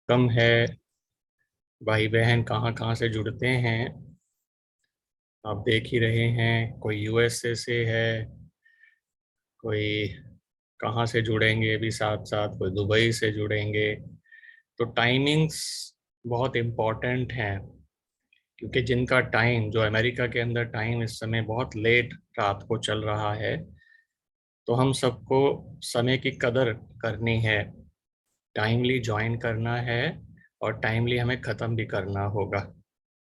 कम है। भाई बहन कहाँ कहाँ से जुड़ते हैं, आप देख ही रहे हैं। कोई यूएसए से है, कोई कहाँ से जुड़ेंगे भी साथ साथ, कोई दुबई से जुड़ेंगे। तो टाइमिंग्स बहुत इम्पोर्टेंट हैं, क्योंकि जिनका टाइम, जो अमेरिका के अंदर टाइम इस समय बहुत लेट रात को चल रहा है, तो हम सबको समय की कदर करनी है, टाइमली ज्वाइन करना है और टाइमली हमें ख़त्म भी करना होगा।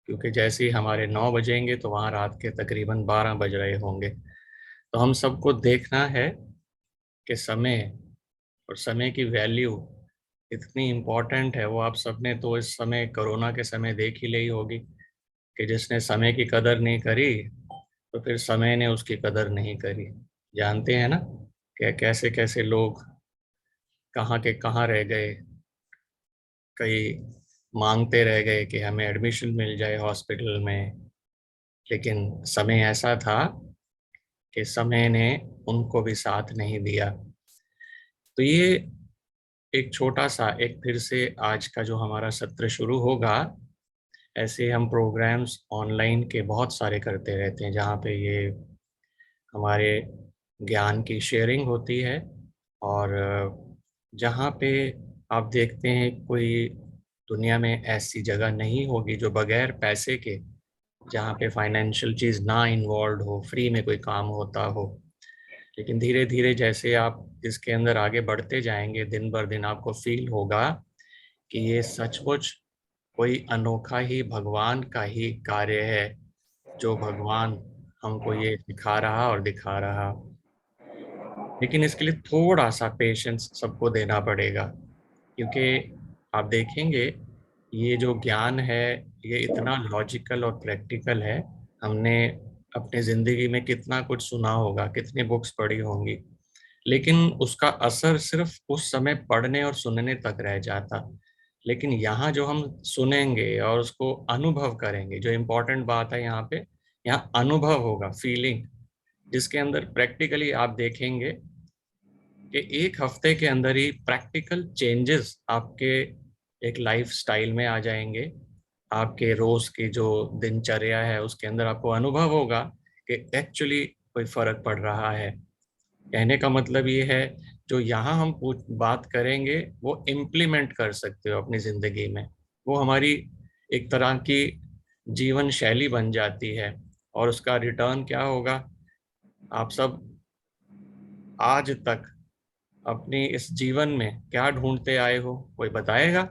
क्योंकि जैसे ही हमारे 9 बजेंगे तो वहाँ रात के तकरीबन 12 बज रहे होंगे। तो हम सबको देखना है कि समय और समय की वैल्यू इतनी इम्पोर्टेंट है। वो आप सबने तो इस समय कोरोना के समय देख ही ली होगी कि जिसने समय की कदर नहीं करी तो फिर समय ने उसकी कदर नहीं करी। जानते हैं ना कि कैसे कैसे लोग कहाँ के कहाँ रह गए, कई मांगते रह गए कि हमें एडमिशन मिल जाए हॉस्पिटल में, लेकिन समय ऐसा था कि समय ने उनको भी साथ नहीं दिया। तो ये एक छोटा सा, एक फिर से आज का जो हमारा सत्र शुरू होगा, ऐसे हम प्रोग्राम्स ऑनलाइन के बहुत सारे करते रहते हैं जहाँ पे ये हमारे ज्ञान की शेयरिंग होती है। और जहाँ पे आप देखते हैं कोई दुनिया में ऐसी जगह नहीं होगी जो बगैर पैसे के, जहाँ पे फाइनेंशियल चीज़ ना इन्वॉल्व हो, फ्री में कोई काम होता हो। लेकिन धीरे धीरे जैसे आप इसके अंदर आगे बढ़ते जाएंगे, दिन बर दिन आपको फील होगा कि ये सचमुच कोई अनोखा ही भगवान का ही कार्य है, जो भगवान हमको ये सिखा रहा और दिखा रहा। लेकिन इसके लिए थोड़ा सा पेशेंस सबको देना पड़ेगा, क्योंकि आप देखेंगे ये जो ज्ञान है ये इतना लॉजिकल और प्रैक्टिकल है। हमने अपने ज़िंदगी में कितना कुछ सुना होगा, कितनी बुक्स पढ़ी होंगी, लेकिन उसका असर सिर्फ उस समय पढ़ने और सुनने तक रह जाता। लेकिन यहाँ जो हम सुनेंगे और उसको अनुभव करेंगे, जो इम्पोर्टेंट बात है यहाँ पे, यहाँ अनुभव होगा, फीलिंग, जिसके अंदर प्रैक्टिकली आप देखेंगे कि एक हफ्ते के अंदर ही प्रैक्टिकल चेंजेस आपके एक लाइफ स्टाइल में आ जाएंगे। आपके रोज की जो दिनचर्या है उसके अंदर आपको अनुभव होगा कि एक्चुअली कोई फर्क पड़ रहा है। कहने का मतलब ये है, जो यहाँ हम बात करेंगे वो इम्प्लीमेंट कर सकते हो अपनी जिंदगी में। वो हमारी एक तरह की जीवन शैली बन जाती है। और उसका रिटर्न क्या होगा, आप सब आज तक अपनी इस जीवन में क्या ढूंढते आए हो, कोई बताएगा?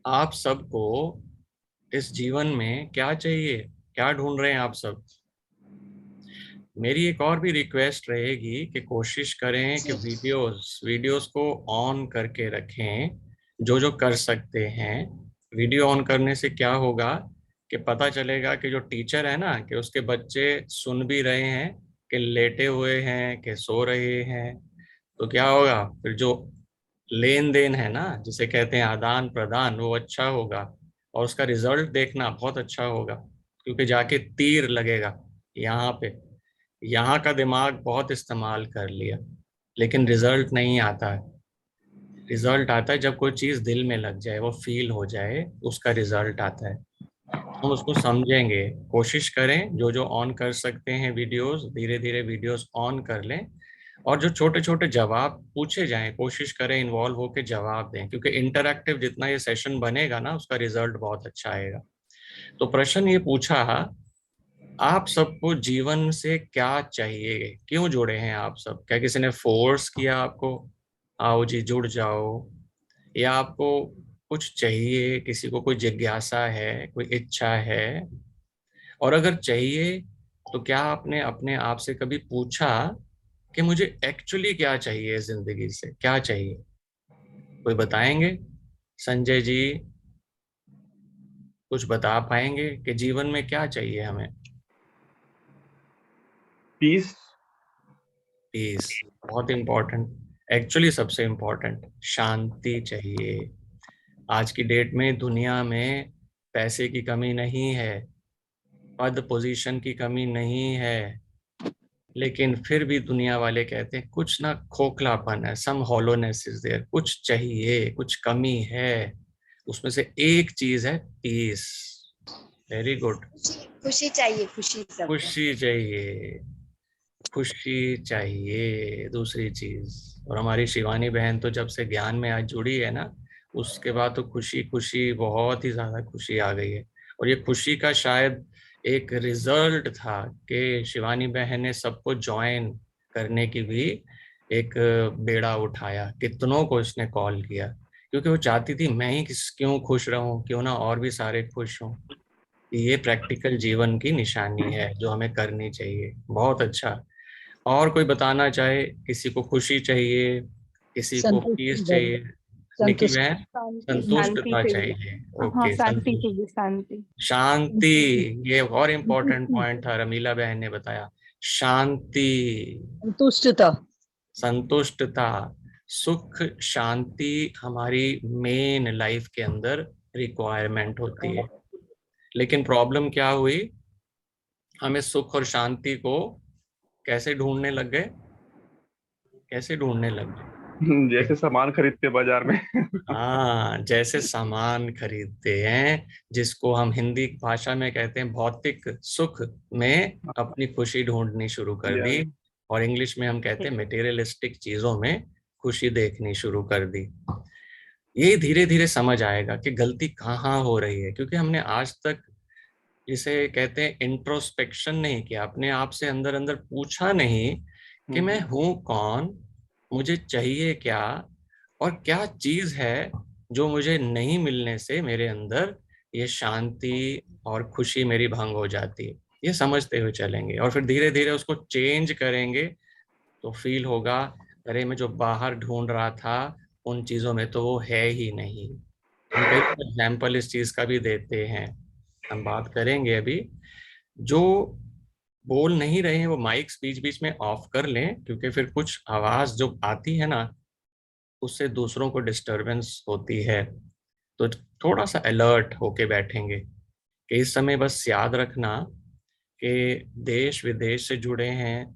आप सबको इस जीवन में क्या चाहिए, क्या ढूंढ रहे हैं आप सब? मेरी एक और भी रिक्वेस्ट रहेगी कि कोशिश करें कि जी। वीडियोस वीडियोस को ऑन करके रखें, जो जो कर सकते हैं। वीडियो ऑन करने से क्या होगा कि पता चलेगा कि जो टीचर है ना, कि उसके बच्चे सुन भी रहे हैं, कि लेटे हुए हैं, कि सो रहे हैं। तो क्या होगा फिर, जो लेन देन है ना, जिसे कहते हैं आदान प्रदान, वो अच्छा होगा। और उसका रिजल्ट देखना बहुत अच्छा होगा, क्योंकि जाके तीर लगेगा यहाँ पे। यहाँ का दिमाग बहुत इस्तेमाल कर लिया, लेकिन रिजल्ट नहीं आता है। रिजल्ट आता है जब कोई चीज़ दिल में लग जाए, वो फील हो जाए, उसका रिजल्ट आता है। हम उसको समझेंगे। कोशिश करें, जो जो ऑन कर सकते हैं वीडियोस, धीरे धीरे वीडियोस ऑन कर लें। और जो छोटे छोटे जवाब पूछे जाएं, कोशिश करें इन्वॉल्व होकर जवाब दें, क्योंकि इंटरैक्टिव जितना ये सेशन बनेगा ना, उसका रिजल्ट बहुत अच्छा आएगा। तो प्रश्न ये पूछा, आप सबको जीवन से क्या चाहिए, क्यों जुड़े हैं आप सब? क्या किसी ने फोर्स किया आपको, आओ जी जुड़ जाओ? या आपको कुछ चाहिए, किसी को कोई जिज्ञासा है, कोई इच्छा है? और अगर चाहिए तो क्या आपने अपने आप से कभी पूछा कि मुझे एक्चुअली क्या चाहिए, जिंदगी से क्या चाहिए? कोई बताएंगे? संजय जी कुछ बता पाएंगे कि जीवन में क्या चाहिए हमें? पीस। पीस, बहुत इम्पोर्टेंट, एक्चुअली सबसे इम्पोर्टेंट शांति चाहिए। आज की डेट में दुनिया में पैसे की कमी नहीं है, पद पोजीशन की कमी नहीं है, लेकिन फिर भी दुनिया वाले कहते हैं कुछ ना खोखलापन है, सम हॉलोनेस इज देयर, कुछ चाहिए, कुछ कमी है। उसमें से एक चीज है पीस। Very good. खुशी चाहिए, खुशी सबको। खुशी चाहिए, खुशी चाहिए, दूसरी चीज। और हमारी शिवानी बहन तो जब से ज्ञान में आज जुड़ी है ना, उसके बाद तो खुशी खुशी, बहुत ही ज्यादा खुशी आ गई है। और ये खुशी का शायद एक रिजल्ट था कि शिवानी बहन ने सबको ज्वाइन करने की भी एक बेड़ा उठाया, कितनों को इसने कॉल किया, क्योंकि वो चाहती थी मैं ही क्यों खुश रहूं, क्यों ना और भी सारे खुश हों। ये प्रैक्टिकल जीवन की निशानी है जो हमें करनी चाहिए। बहुत अच्छा। और कोई बताना चाहे, किसी को खुशी चाहिए, किसी को संतुष्टि पीस बनी, चाहिए? निकी संतुष्टि। बहन, शांति, शांति संतुष्टता चाहिए। चाहिए। हाँ, ओके, शांति संतुष्ट, चाहिए, शांति। शांति। ये और इम्पोर्टेंट संतुष्टि, पॉइंट था, रमीला बहन ने बताया। शांति, संतुष्टता। संतुष्टता, सुख शांति हमारी मेन लाइफ के अंदर रिक्वायरमेंट होती है। लेकिन प्रॉब्लम क्या हुई, हमें सुख और शांति को कैसे ढूंढने लग गए, कैसे ढूंढने लग गए? जैसे सामान खरीदते बाजार में। हाँ, जैसे सामान खरीदते हैं, जिसको हम हिंदी भाषा में कहते हैं भौतिक सुख, में अपनी खुशी ढूंढनी शुरू कर या दी। और इंग्लिश में हम कहते हैं मटेरियलिस्टिक चीजों में खुशी देखनी शुरू कर दी। ये धीरे धीरे समझ आएगा कि गलती कहाँ हो रही है, क्योंकि हमने आज तक जिसे कहते हैं इंट्रोस्पेक्शन नहीं किया, अपने आप से अंदर अंदर पूछा नहीं कि मैं हूं कौन, मुझे चाहिए क्या, और क्या चीज है जो मुझे नहीं मिलने से मेरे अंदर ये शांति और खुशी मेरी भंग हो जाती है। ये समझते हुए चलेंगे और फिर धीरे धीरे उसको चेंज करेंगे, तो फील होगा अरे मैं जो बाहर ढूंढ रहा था उन चीजों में तो वो है ही नहीं। हम कई एग्जाम्पल इस चीज का भी देते हैं, हम बात करेंगे अभी। जो बोल नहीं रहे हैं वो माइक्स बीच बीच में ऑफ कर लें, क्योंकि फिर कुछ आवाज जो आती है ना, उससे दूसरों को डिस्टरबेंस होती है। तो थोड़ा सा अलर्ट होके बैठेंगे कि इस समय बस याद रखना कि देश विदेश से जुड़े हैं,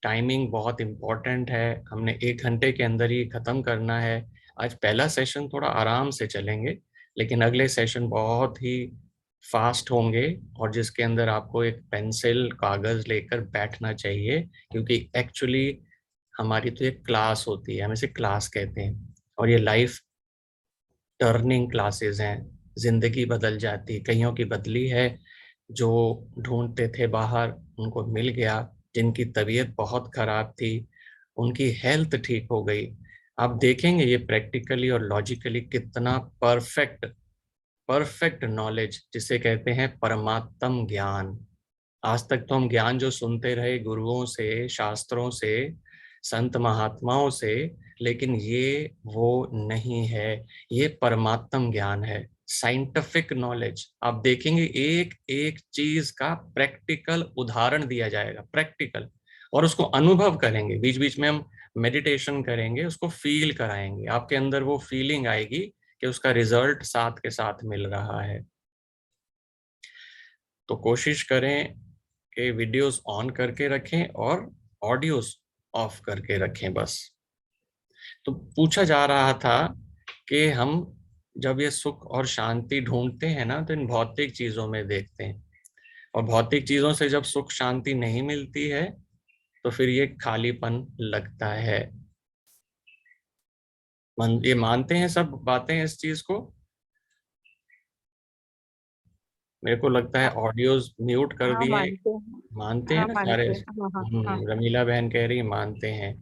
टाइमिंग बहुत इम्पोर्टेंट है, हमने 1 घंटे के अंदर ही खत्म करना है। आज पहला सेशन थोड़ा आराम से चलेंगे, लेकिन अगले सेशन बहुत ही फास्ट होंगे, और जिसके अंदर आपको एक पेंसिल कागज लेकर बैठना चाहिए, क्योंकि एक्चुअली हमारी तो एक क्लास होती है, हम इसे क्लास कहते हैं, और ये लाइफ टर्निंग क्लासेस हैं। जिंदगी बदल जाती, कईयों की बदली है, जो ढूंढते थे बाहर उनको मिल गया, जिनकी तबीयत बहुत खराब थी उनकी हेल्थ ठीक हो गई। आप देखेंगे ये प्रैक्टिकली और लॉजिकली कितना परफेक्ट, परफेक्ट नॉलेज जिसे कहते हैं परमात्म ज्ञान। आज तक तो हम ज्ञान जो सुनते रहे गुरुओं से, शास्त्रों से, संत महात्माओं से, लेकिन ये वो नहीं है, ये परमात्म ज्ञान है, साइंटिफिक नॉलेज। आप देखेंगे एक एक चीज का प्रैक्टिकल उदाहरण दिया जाएगा, प्रैक्टिकल, और उसको अनुभव करेंगे। बीच बीच में हम मेडिटेशन करेंगे, उसको फील कराएंगे, आपके अंदर वो फीलिंग आएगी कि उसका रिजल्ट साथ के साथ मिल रहा है। तो कोशिश करें कि वीडियोस ऑन करके रखें और ऑडियोस ऑफ करके रखें बस। तो पूछा जा रहा था कि हम जब ये सुख और शांति ढूंढते हैं ना, तो इन भौतिक चीजों में देखते हैं, और भौतिक चीजों से जब सुख शांति नहीं मिलती है तो फिर ये खालीपन लगता है। ये मानते हैं सब बातें इस चीज को? मेरे को लगता है ऑडियोज म्यूट कर हाँ, दिए। मानते हैं। मानते हैं हाँ, ना सारे? मानते हैं। हाँ, हाँ, हाँ। रमीला बहन कह रही मानते हैं।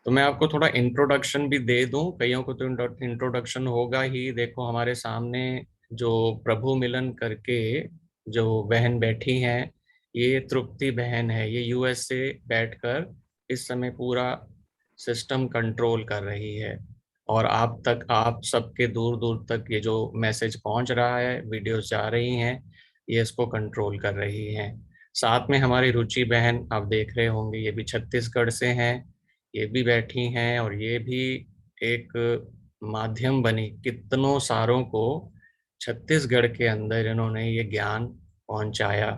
तो मैं आपको थोड़ा इंट्रोडक्शन भी दे दूं, कईयों को तो इंट्रोडक्शन होगा ही। देखो हमारे सामने जो प्रभु मिलन करके जो बहन बैठी हैं, ये तृप्ति बहन है। ये यूएस से बैठकर इस समय पूरा सिस्टम कंट्रोल कर रही है, और आप तक, आप सबके दूर दूर तक ये जो मैसेज पहुंच रहा है, वीडियोस जा रही हैं, ये इसको कंट्रोल कर रही हैं। साथ में हमारी रुचि बहन आप देख रहे होंगे, ये भी छत्तीसगढ़ से हैं, ये भी बैठी हैं, और ये भी एक माध्यम बनी कितनों सारों को छत्तीसगढ़ के अंदर इन्होंने ये ज्ञान पहुंचाया।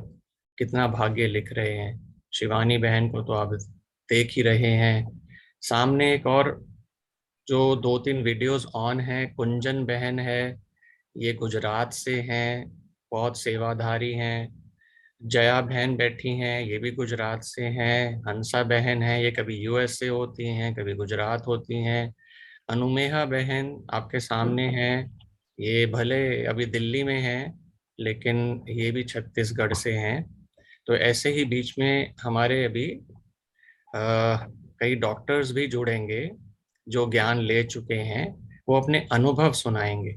कितना भाग्य लिख रहे हैं। शिवानी बहन को तो आप देख ही रहे हैं। सामने एक और जो 2-3 वीडियोस ऑन है, कुंजन बहन है, ये गुजरात से हैं, बहुत सेवाधारी हैं। जया बहन बैठी हैं, ये भी गुजरात से हैं। हंसा बहन है, ये कभी यूएस से होती हैं, कभी गुजरात होती हैं। अनुमेहा बहन आपके सामने हैं, ये भले अभी दिल्ली में हैं, लेकिन ये भी छत्तीसगढ़ से हैं। तो ऐसे ही बीच में हमारे अभी कई डॉक्टर्स भी जुड़ेंगे जो ज्ञान ले चुके हैं, वो अपने अनुभव सुनाएंगे,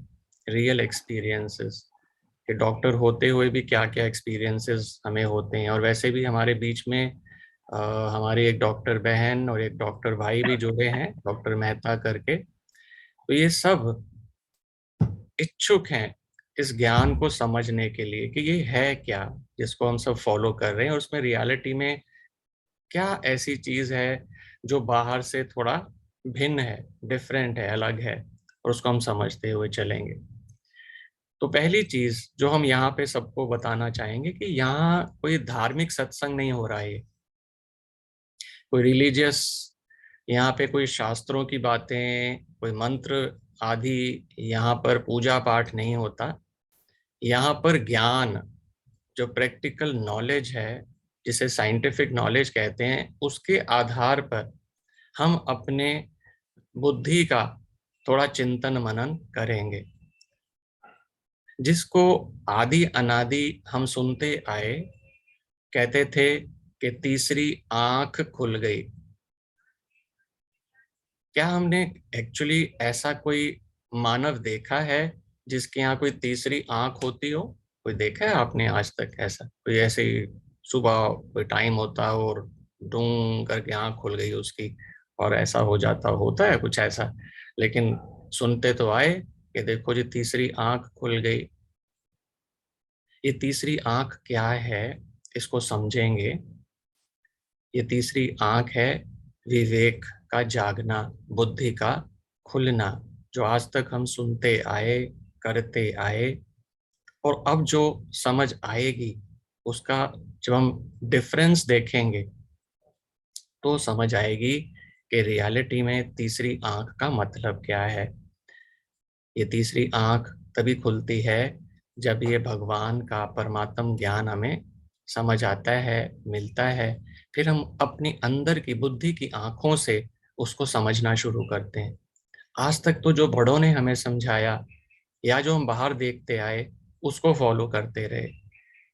रियल एक्सपीरियंसेस, कि डॉक्टर होते हुए भी क्या क्या एक्सपीरियंसेस हमें होते हैं। और वैसे भी हमारे बीच में हमारी एक डॉक्टर बहन और एक डॉक्टर भाई भी जुड़े हैं, डॉक्टर मेहता करके। तो ये सब इच्छुक हैं इस ज्ञान को समझने के लिए कि ये है क्या जिसको हम सब फॉलो कर रहे हैं, और उसमें रियलिटी में क्या ऐसी चीज है जो बाहर से थोड़ा भिन्न है, डिफरेंट है, अलग है, और उसको हम समझते हुए चलेंगे। तो पहली चीज जो हम यहाँ पे सबको बताना चाहेंगे कि यहाँ कोई धार्मिक सत्संग नहीं हो रहा है, कोई रिलीजियस, यहाँ पे कोई शास्त्रों की बातें, कोई मंत्र आदि, यहाँ पर पूजा पाठ नहीं होता। यहाँ पर ज्ञान, जो प्रैक्टिकल नॉलेज है, जिसे साइंटिफिक नॉलेज कहते हैं, उसके आधार पर हम अपने बुद्धि का थोड़ा चिंतन मनन करेंगे, जिसको आदि अनादि हम सुनते आए। कहते थे कि तीसरी आंख खुल गई। क्या हमने एक्चुअली ऐसा कोई मानव देखा है जिसके यहाँ कोई तीसरी आंख होती हो? कोई देखा है आपने आज तक ऐसा? कोई ऐसे ही सुबह कोई टाइम होता हो और डूं करके आंख खुल गई उसकी, और ऐसा हो जाता होता है कुछ ऐसा? लेकिन सुनते तो आए कि देखो जी तीसरी आंख खुल गई। ये तीसरी आंख क्या है, इसको समझेंगे। ये तीसरी आंख है विवेक का जागना, बुद्धि का खुलना, जो आज तक हम सुनते आए, करते आए, और अब जो समझ आएगी उसका जब हम डिफरेंस देखेंगे तो समझ आएगी कि रियलिटी में तीसरी आंख का मतलब क्या है। ये तीसरी आंख तभी खुलती है जब ये भगवान का परमात्म ज्ञान हमें समझ आता है, मिलता है। फिर हम अपनी अंदर की बुद्धि की आंखों से उसको समझना शुरू करते हैं। आज तक तो जो बड़ों ने हमें समझाया या जो हम बाहर देखते आए उसको फॉलो करते रहे।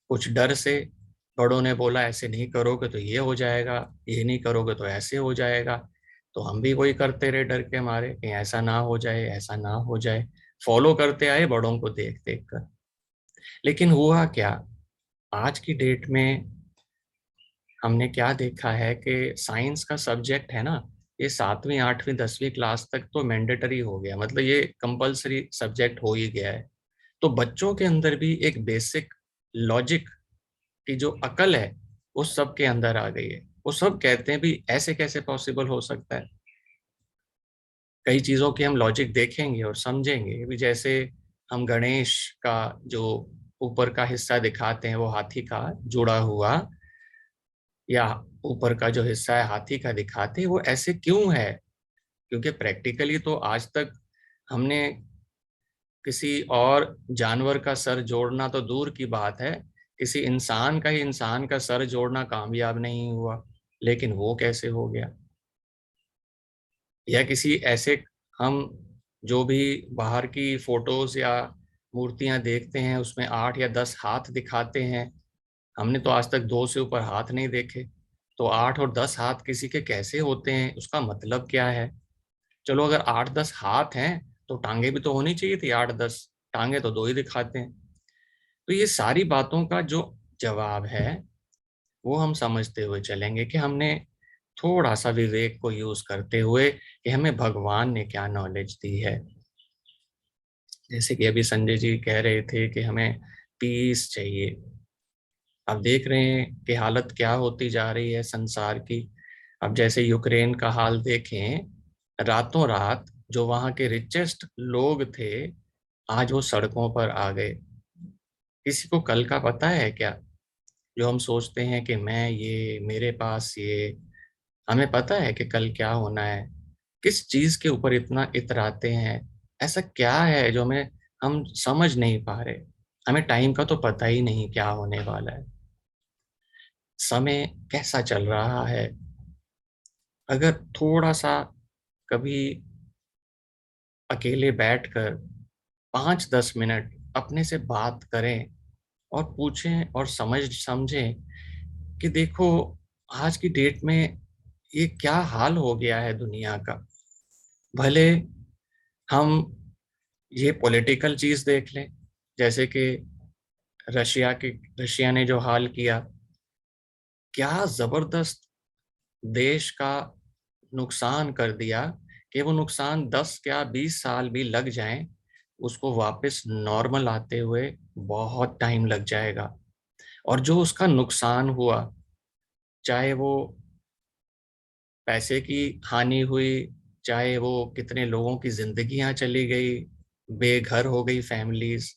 कुछ डर से, बड़ों ने बोला ऐसे नहीं करोगे तो ये हो जाएगा, ये नहीं करोगे तो ऐसे हो जाएगा, तो हम भी वही करते रहे डर के मारे कि ऐसा ना हो जाए, ऐसा ना हो जाए। फॉलो करते आए बड़ों को देख देख कर। लेकिन हुआ क्या, आज की डेट में हमने क्या देखा है कि साइंस का सब्जेक्ट है ना, ये 7वीं 8वीं 10वीं क्लास तक तो मैंडेटरी हो गया, मतलब ये कंपलसरी सब्जेक्ट हो ही गया है। तो बच्चों के अंदर भी एक बेसिक लॉजिक की जो अकल है वो सबके अंदर आ गई है। वो सब कहते हैं भी ऐसे कैसे पॉसिबल हो सकता है। कई चीजों की हम लॉजिक देखेंगे और समझेंगे भी, जैसे हम गणेश का जो ऊपर का हिस्सा दिखाते हैं वो हाथी का जुड़ा हुआ, या ऊपर का जो हिस्सा है हाथी का दिखाते हैं, वो ऐसे क्यों है? क्योंकि प्रैक्टिकली तो आज तक हमने किसी और जानवर का सर जोड़ना तो दूर की बात है, किसी इंसान का ही इंसान का सर जोड़ना कामयाब नहीं हुआ, लेकिन वो कैसे हो गया? या किसी ऐसे, हम जो भी बाहर की फोटोज या मूर्तियां देखते हैं उसमें 8 या 10 हाथ दिखाते हैं, हमने तो आज तक 2 से ऊपर हाथ नहीं देखे। तो 8 और 10 हाथ किसी के कैसे होते हैं, उसका मतलब क्या है? चलो अगर 8-10 हाथ हैं तो टांगे भी तो होनी चाहिए थी 8-10, टांगे तो 2 ही दिखाते हैं। तो ये सारी बातों का जो जवाब है वो हम समझते हुए चलेंगे कि हमने थोड़ा सा विवेक को यूज करते हुए कि हमें भगवान ने क्या नॉलेज दी है। जैसे कि अभी संजय जी कह रहे थे कि हमें पीस चाहिए। आप देख रहे हैं कि हालत क्या होती जा रही है संसार की। अब जैसे यूक्रेन का हाल देखें, रातों रात जो वहां के रिचेस्ट लोग थे आज वो सड़कों पर आ गए। किसी को कल का पता है क्या? जो हम सोचते हैं कि मैं ये, मेरे पास ये, हमें पता है कि कल क्या होना है, किस चीज के ऊपर इतना इतराते हैं? ऐसा क्या है जो हमें, हम समझ नहीं पा रहे? हमें टाइम का तो पता ही नहीं क्या होने वाला है, समय कैसा चल रहा है। अगर थोड़ा सा कभी अकेले बैठकर 5-10 मिनट अपने से बात करें और पूछें और समझें कि देखो, आज की डेट में ये क्या हाल हो गया है दुनिया का। भले हम ये पॉलिटिकल चीज देख लें, जैसे कि रशिया ने जो हाल किया, क्या जबरदस्त देश का नुकसान कर दिया, कि वो नुकसान 10 या 20 साल भी लग जाएं, उसको वापस नॉर्मल आते हुए बहुत टाइम लग जाएगा। और जो उसका नुकसान हुआ, चाहे वो पैसे की हानि हुई, चाहे वो कितने लोगों की जिंदगियां चली गई, बेघर हो गई फैमिलीज,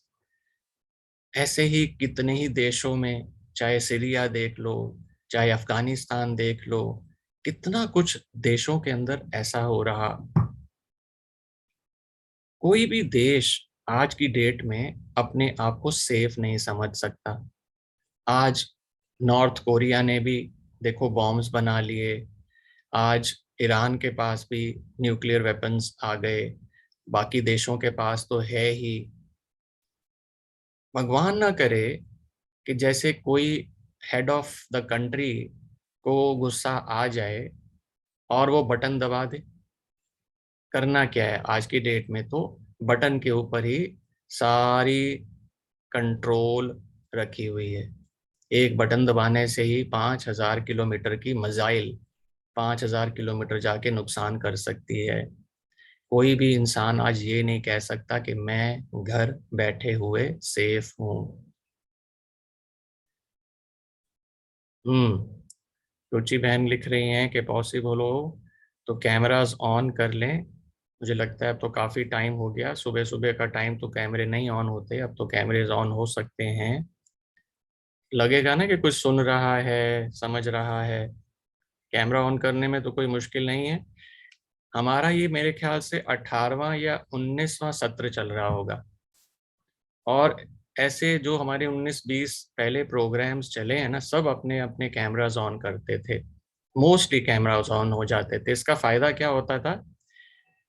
ऐसे ही कितने ही देशों में, चाहे सीरिया देख लो, चाहे अफगानिस्तान देख लो, कितना कुछ देशों के अंदर ऐसा हो रहा। कोई भी देश आज की डेट में अपने आप को सेफ नहीं समझ सकता। आज नॉर्थ कोरिया ने भी देखो बॉम्ब्स बना लिए, आज ईरान के पास भी न्यूक्लियर वेपन्स आ गए, बाकी देशों के पास तो है ही। भगवान ना करे कि जैसे कोई हेड ऑफ द कंट्री को गुस्सा आ जाए और वो बटन दबा दे। करना क्या है आज की डेट में, तो बटन के ऊपर ही सारी कंट्रोल रखी हुई है। एक बटन दबाने से ही 5,000 किलोमीटर की मिसाइल 5,000 किलोमीटर जाके नुकसान कर सकती है। कोई भी इंसान आज ये नहीं कह सकता कि मैं घर बैठे हुए सेफ हूँ। रुचि बहन लिख रही हैं कि पॉसिबल हो तो कैमरास ऑन कर लें। मुझे लगता है अब तो काफ़ी टाइम हो गया, सुबह सुबह का टाइम तो कैमरे नहीं ऑन होते, अब तो कैमरेज ऑन हो सकते हैं। लगेगा ना कि कुछ सुन रहा है, समझ रहा है। कैमरा ऑन करने में तो कोई मुश्किल नहीं है। हमारा ये मेरे ख्याल से 18वां या 19वां सत्र चल रहा होगा, और ऐसे जो हमारे 19-20 पहले प्रोग्राम्स चले हैं ना, सब अपने अपने कैमराज ऑन करते थे। मोस्टली कैमराज ऑन हो जाते थे। इसका फायदा क्या होता था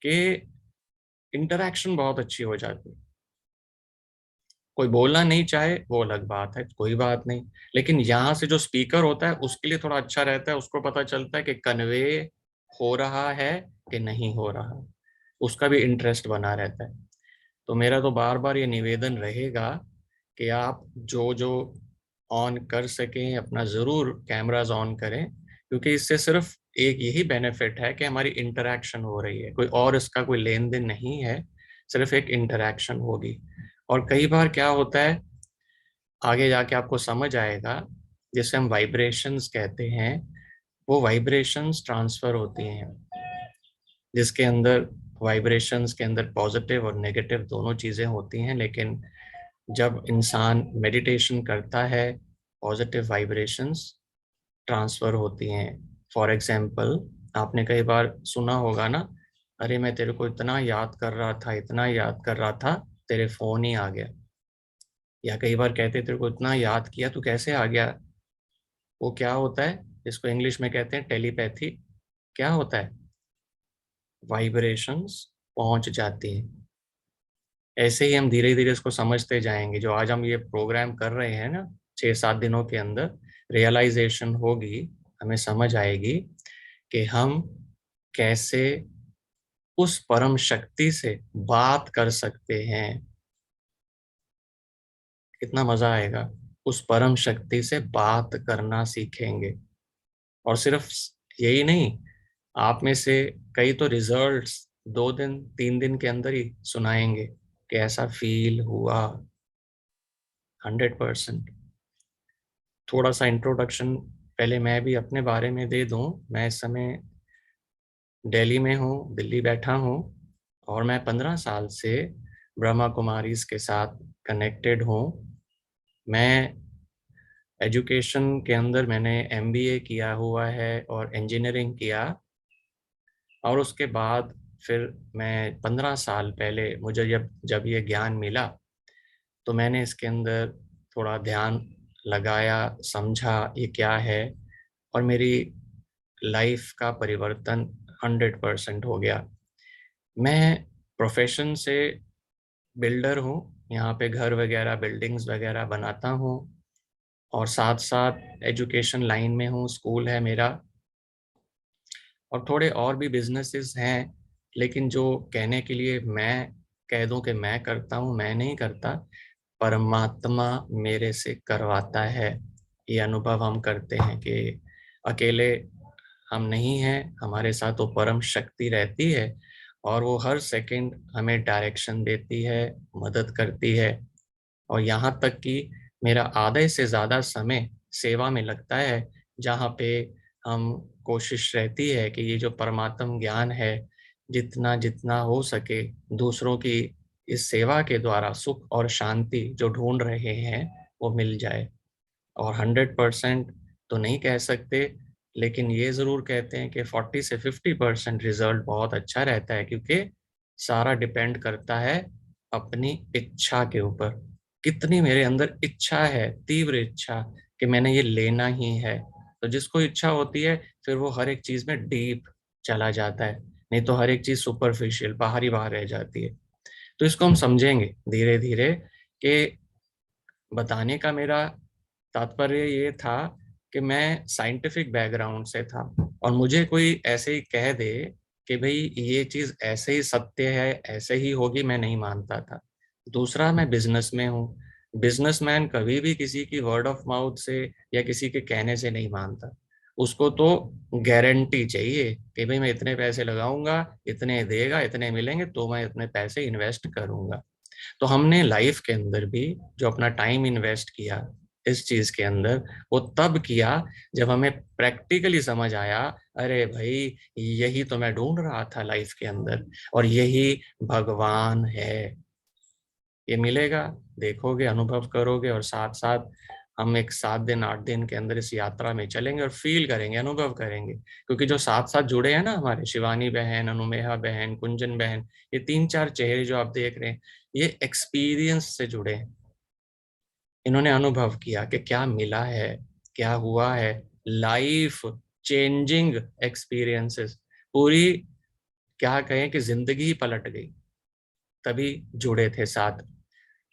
कि इंटरेक्शन बहुत अच्छी हो जाती। कोई बोलना नहीं चाहे वो अलग बात है, कोई बात नहीं, लेकिन यहाँ से जो स्पीकर होता है उसके लिए थोड़ा अच्छा रहता है, उसको पता चलता है कि कन्वे हो रहा है कि नहीं हो रहा, उसका भी इंटरेस्ट बना रहता है। तो मेरा तो बार बार ये निवेदन रहेगा कि आप जो जो ऑन कर सकें अपना ज़रूर कैमराज ऑन करें, क्योंकि इससे सिर्फ एक यही बेनिफिट है कि हमारी इंटरेक्शन हो रही है, कोई और इसका कोई लेन देन नहीं है, सिर्फ एक इंटरेक्शन होगी। और कई बार क्या होता है, आगे जाके आपको समझ आएगा, जिसे हम वाइब्रेशंस कहते हैं, वो वाइब्रेशंस ट्रांसफर होती हैं, जिसके अंदर वाइब्रेशंस के अंदर पॉजिटिव और नेगेटिव दोनों चीज़ें होती हैं। लेकिन जब इंसान मेडिटेशन करता है, पॉजिटिव वाइब्रेशंस ट्रांसफर होती हैं। फॉर एग्जांपल, आपने कई बार सुना होगा ना, अरे मैं तेरे को इतना याद कर रहा था, इतना याद कर रहा था, तेरे फोन ही आ गया। या कई बार कहते तेरे को इतना याद किया, तू कैसे आ गया। वो क्या होता है, जिसको इंग्लिश में कहते हैं टेलीपैथी। क्या होता है, वाइब्रेशंस पहुंच जाती हैं। ऐसे ही हम धीरे धीरे इसको समझते जाएंगे। जो आज हम ये प्रोग्राम कर रहे हैं ना, 6-7 दिनों के अंदर रियलाइजेशन होगी, हमें समझ आएगी कि हम कैसे उस परम शक्ति से बात कर सकते हैं। कितना मजा आएगा, उस परम शक्ति से बात करना सीखेंगे। और सिर्फ यही नहीं, आप में से कई तो रिजल्ट्स 2 दिन 3 दिन के अंदर ही सुनाएंगे कि ऐसा फील हुआ। 100%। थोड़ा सा इंट्रोडक्शन पहले मैं भी अपने बारे में दे दूं। मैं इस समय दिल्ली में हूँ, दिल्ली बैठा हूँ, और मैं 15 साल से ब्रह्मा कुमारीज के साथ कनेक्टेड हूँ। मैं एजुकेशन के अंदर मैंने एमबीए किया हुआ है और इंजीनियरिंग किया, और उसके बाद फिर मैं 15 साल पहले मुझे जब जब ये ज्ञान मिला तो मैंने इसके अंदर थोड़ा ध्यान लगाया, समझा ये क्या है, और मेरी लाइफ का परिवर्तन 100% हो गया। मैं प्रोफेशन से बिल्डर हूँ, यहाँ पे घर वगैरह बिल्डिंग्स वगैरह बनाता हूँ, और साथ साथ एजुकेशन लाइन में हूँ, स्कूल है मेरा, और थोड़े और भी बिजनेसेस हैं। लेकिन जो कहने के लिए मैं कह दूं कि मैं करता हूँ, मैं नहीं करता, परमात्मा मेरे से करवाता है। ये अनुभव हम करते हैं कि अकेले हम नहीं हैं, हमारे साथ वो परम शक्ति रहती है, और वो हर सेकंड हमें डायरेक्शन देती है, मदद करती है। और यहाँ तक कि मेरा आधे से ज़्यादा समय सेवा में लगता है, जहाँ पे हम कोशिश रहती है कि ये जो परमात्म ज्ञान है, जितना जितना हो सके दूसरों की इस सेवा के द्वारा सुख और शांति जो ढूंढ रहे हैं वो मिल जाए। और 100% तो नहीं कह सकते, लेकिन ये ज़रूर कहते हैं कि 40 से 50% रिजल्ट बहुत अच्छा रहता है, क्योंकि सारा डिपेंड करता है अपनी इच्छा के ऊपर। कितनी मेरे अंदर इच्छा है, तीव्र इच्छा, कि मैंने ये लेना ही है। तो जिसको इच्छा होती है फिर वो हर एक चीज़ में डीप चला जाता है, नहीं तो हर एक चीज़ सुपरफिशियल बाहरी बाहर रह जाती है। तो इसको हम समझेंगे धीरे धीरे, कि बताने का मेरा तात्पर्य ये था कि मैं साइंटिफिक बैकग्राउंड से था, और मुझे कोई ऐसे ही कह दे कि भाई ये चीज ऐसे ही सत्य है, ऐसे ही होगी, मैं नहीं मानता था। दूसरा, मैं बिजनेस में हूँ। बिजनेसमैन कभी भी किसी की वर्ड ऑफ माउथ से या किसी के कहने से नहीं मानता। उसको तो गारंटी चाहिए कि भाई मैं इतने पैसे लगाऊंगा, इतने देगा, इतने मिलेंगे, तो मैं इतने पैसे इन्वेस्ट करूंगा। तो हमने लाइफ के अंदर भी जो अपना टाइम इन्वेस्ट किया इस चीज के अंदर, वो तब किया जब हमें प्रैक्टिकली समझ आया, अरे भाई यही तो मैं ढूंढ रहा था लाइफ के अंदर, और यही भगवान है। ये मिलेगा, देखोगे, अनुभव करोगे, और साथ साथ हम एक 7 दिन 8 दिन के अंदर इस यात्रा में चलेंगे और फील करेंगे, अनुभव करेंगे। क्योंकि जो साथ साथ जुड़े हैं ना, हमारे शिवानी बहन, अनुमेहा बहन, कुंजन बहन, ये 3 4 चेहरे जो आप देख रहे हैं, ये एक्सपीरियंस से जुड़े हैं। इन्होंने अनुभव किया कि क्या मिला है, क्या हुआ है, लाइफ चेंजिंग एक्सपीरियंसेस, पूरी क्या कहें कि जिंदगी ही पलट गई, तभी जुड़े थे साथ।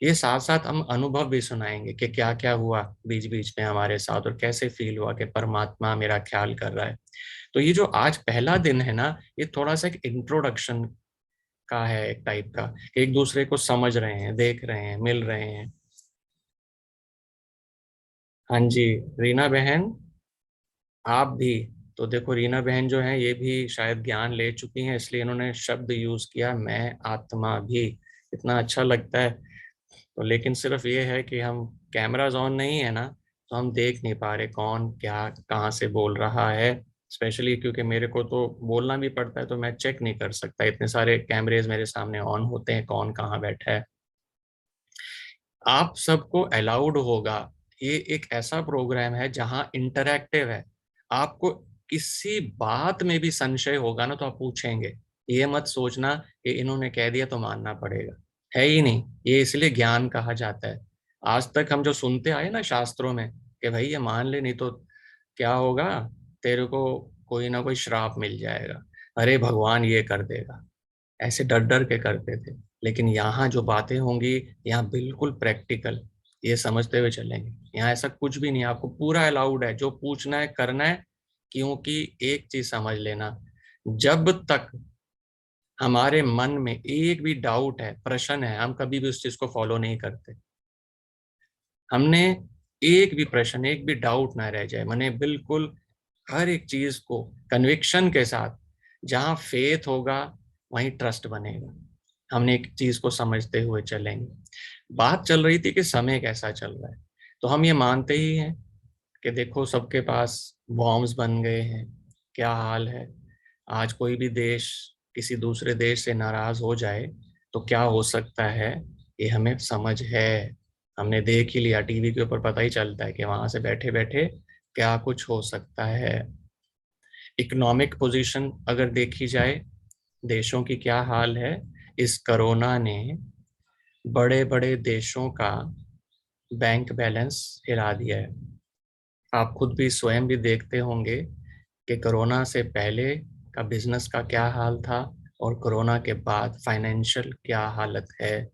ये साथ साथ हम अनुभव भी सुनाएंगे कि क्या क्या हुआ बीच बीच में हमारे साथ, और कैसे फील हुआ कि परमात्मा मेरा ख्याल कर रहा है। तो ये जो आज पहला दिन है ना, ये थोड़ा सा एक इंट्रोडक्शन का है, एक टाइप का, कि एक दूसरे को समझ रहे हैं, देख रहे हैं, मिल रहे हैं। हाँ जी, रीना बहन, आप भी। तो देखो, रीना बहन जो है ये भी शायद ज्ञान ले चुकी हैं, इसलिए इन्होंने शब्द यूज किया, मैं आत्मा भी। इतना अच्छा लगता है। तो लेकिन सिर्फ ये है कि हम कैमराज ऑन नहीं है ना, तो हम देख नहीं पा रहे कौन क्या कहाँ से बोल रहा है। स्पेशली क्योंकि मेरे को तो बोलना भी पड़ता है, तो मैं चेक नहीं कर सकता, इतने सारे कैमरेज मेरे सामने ऑन होते हैं, कौन कहाँ बैठा है। आप सबको अलाउड होगा। ये एक ऐसा प्रोग्राम है जहां इंटरैक्टिव है। आपको किसी बात में भी संशय होगा ना, तो आप पूछेंगे। ये मत सोचना कि इन्होंने कह दिया तो मानना पड़ेगा, है ही नहीं। ये इसलिए ज्ञान कहा जाता है। आज तक हम जो सुनते आए ना शास्त्रों में कि भाई ये मान ले, नहीं तो क्या होगा, तेरे को कोई ना कोई श्राप मिल जाएगा, अरे भगवान ये कर देगा, ऐसे डर डर के करते थे। लेकिन यहाँ जो बातें होंगी, यहाँ बिल्कुल प्रैक्टिकल, ये समझते हुए चलेंगे। यहाँ ऐसा कुछ भी नहीं, आपको पूरा अलाउड है, जो पूछना है करना है। क्योंकि एक चीज समझ लेना, जब तक हमारे मन में एक भी डाउट है, प्रश्न है, हम कभी भी उस चीज को फॉलो नहीं करते। हमने एक भी प्रश्न, एक भी डाउट ना रह जाए, मैंने बिल्कुल हर एक चीज को कन्विक्शन के साथ, जहां फेथ होगा वहीं ट्रस्ट बनेगा। हमने एक चीज को समझते हुए चलेंगे। बात चल रही थी कि समय कैसा चल रहा है, तो हम ये मानते ही हैं कि देखो सबके पास बॉम्ब्स बन गए हैं, क्या हाल है। आज कोई भी देश किसी दूसरे देश से नाराज हो जाए तो क्या हो सकता है, ये हमें समझ है, हमने देख ही लिया, टीवी के ऊपर पता ही चलता है कि वहां से बैठे बैठे क्या कुछ हो सकता है। इकोनॉमिक पोजीशन अगर देखी जाए देशों की क्या हाल है, इस कोरोना ने बड़े बड़े देशों का बैंक बैलेंस हिला दिया है। आप खुद भी स्वयं भी देखते होंगे कि कोरोना से पहले का बिजनेस का क्या हाल था और कोरोना के बाद फाइनेंशियल क्या हालत है।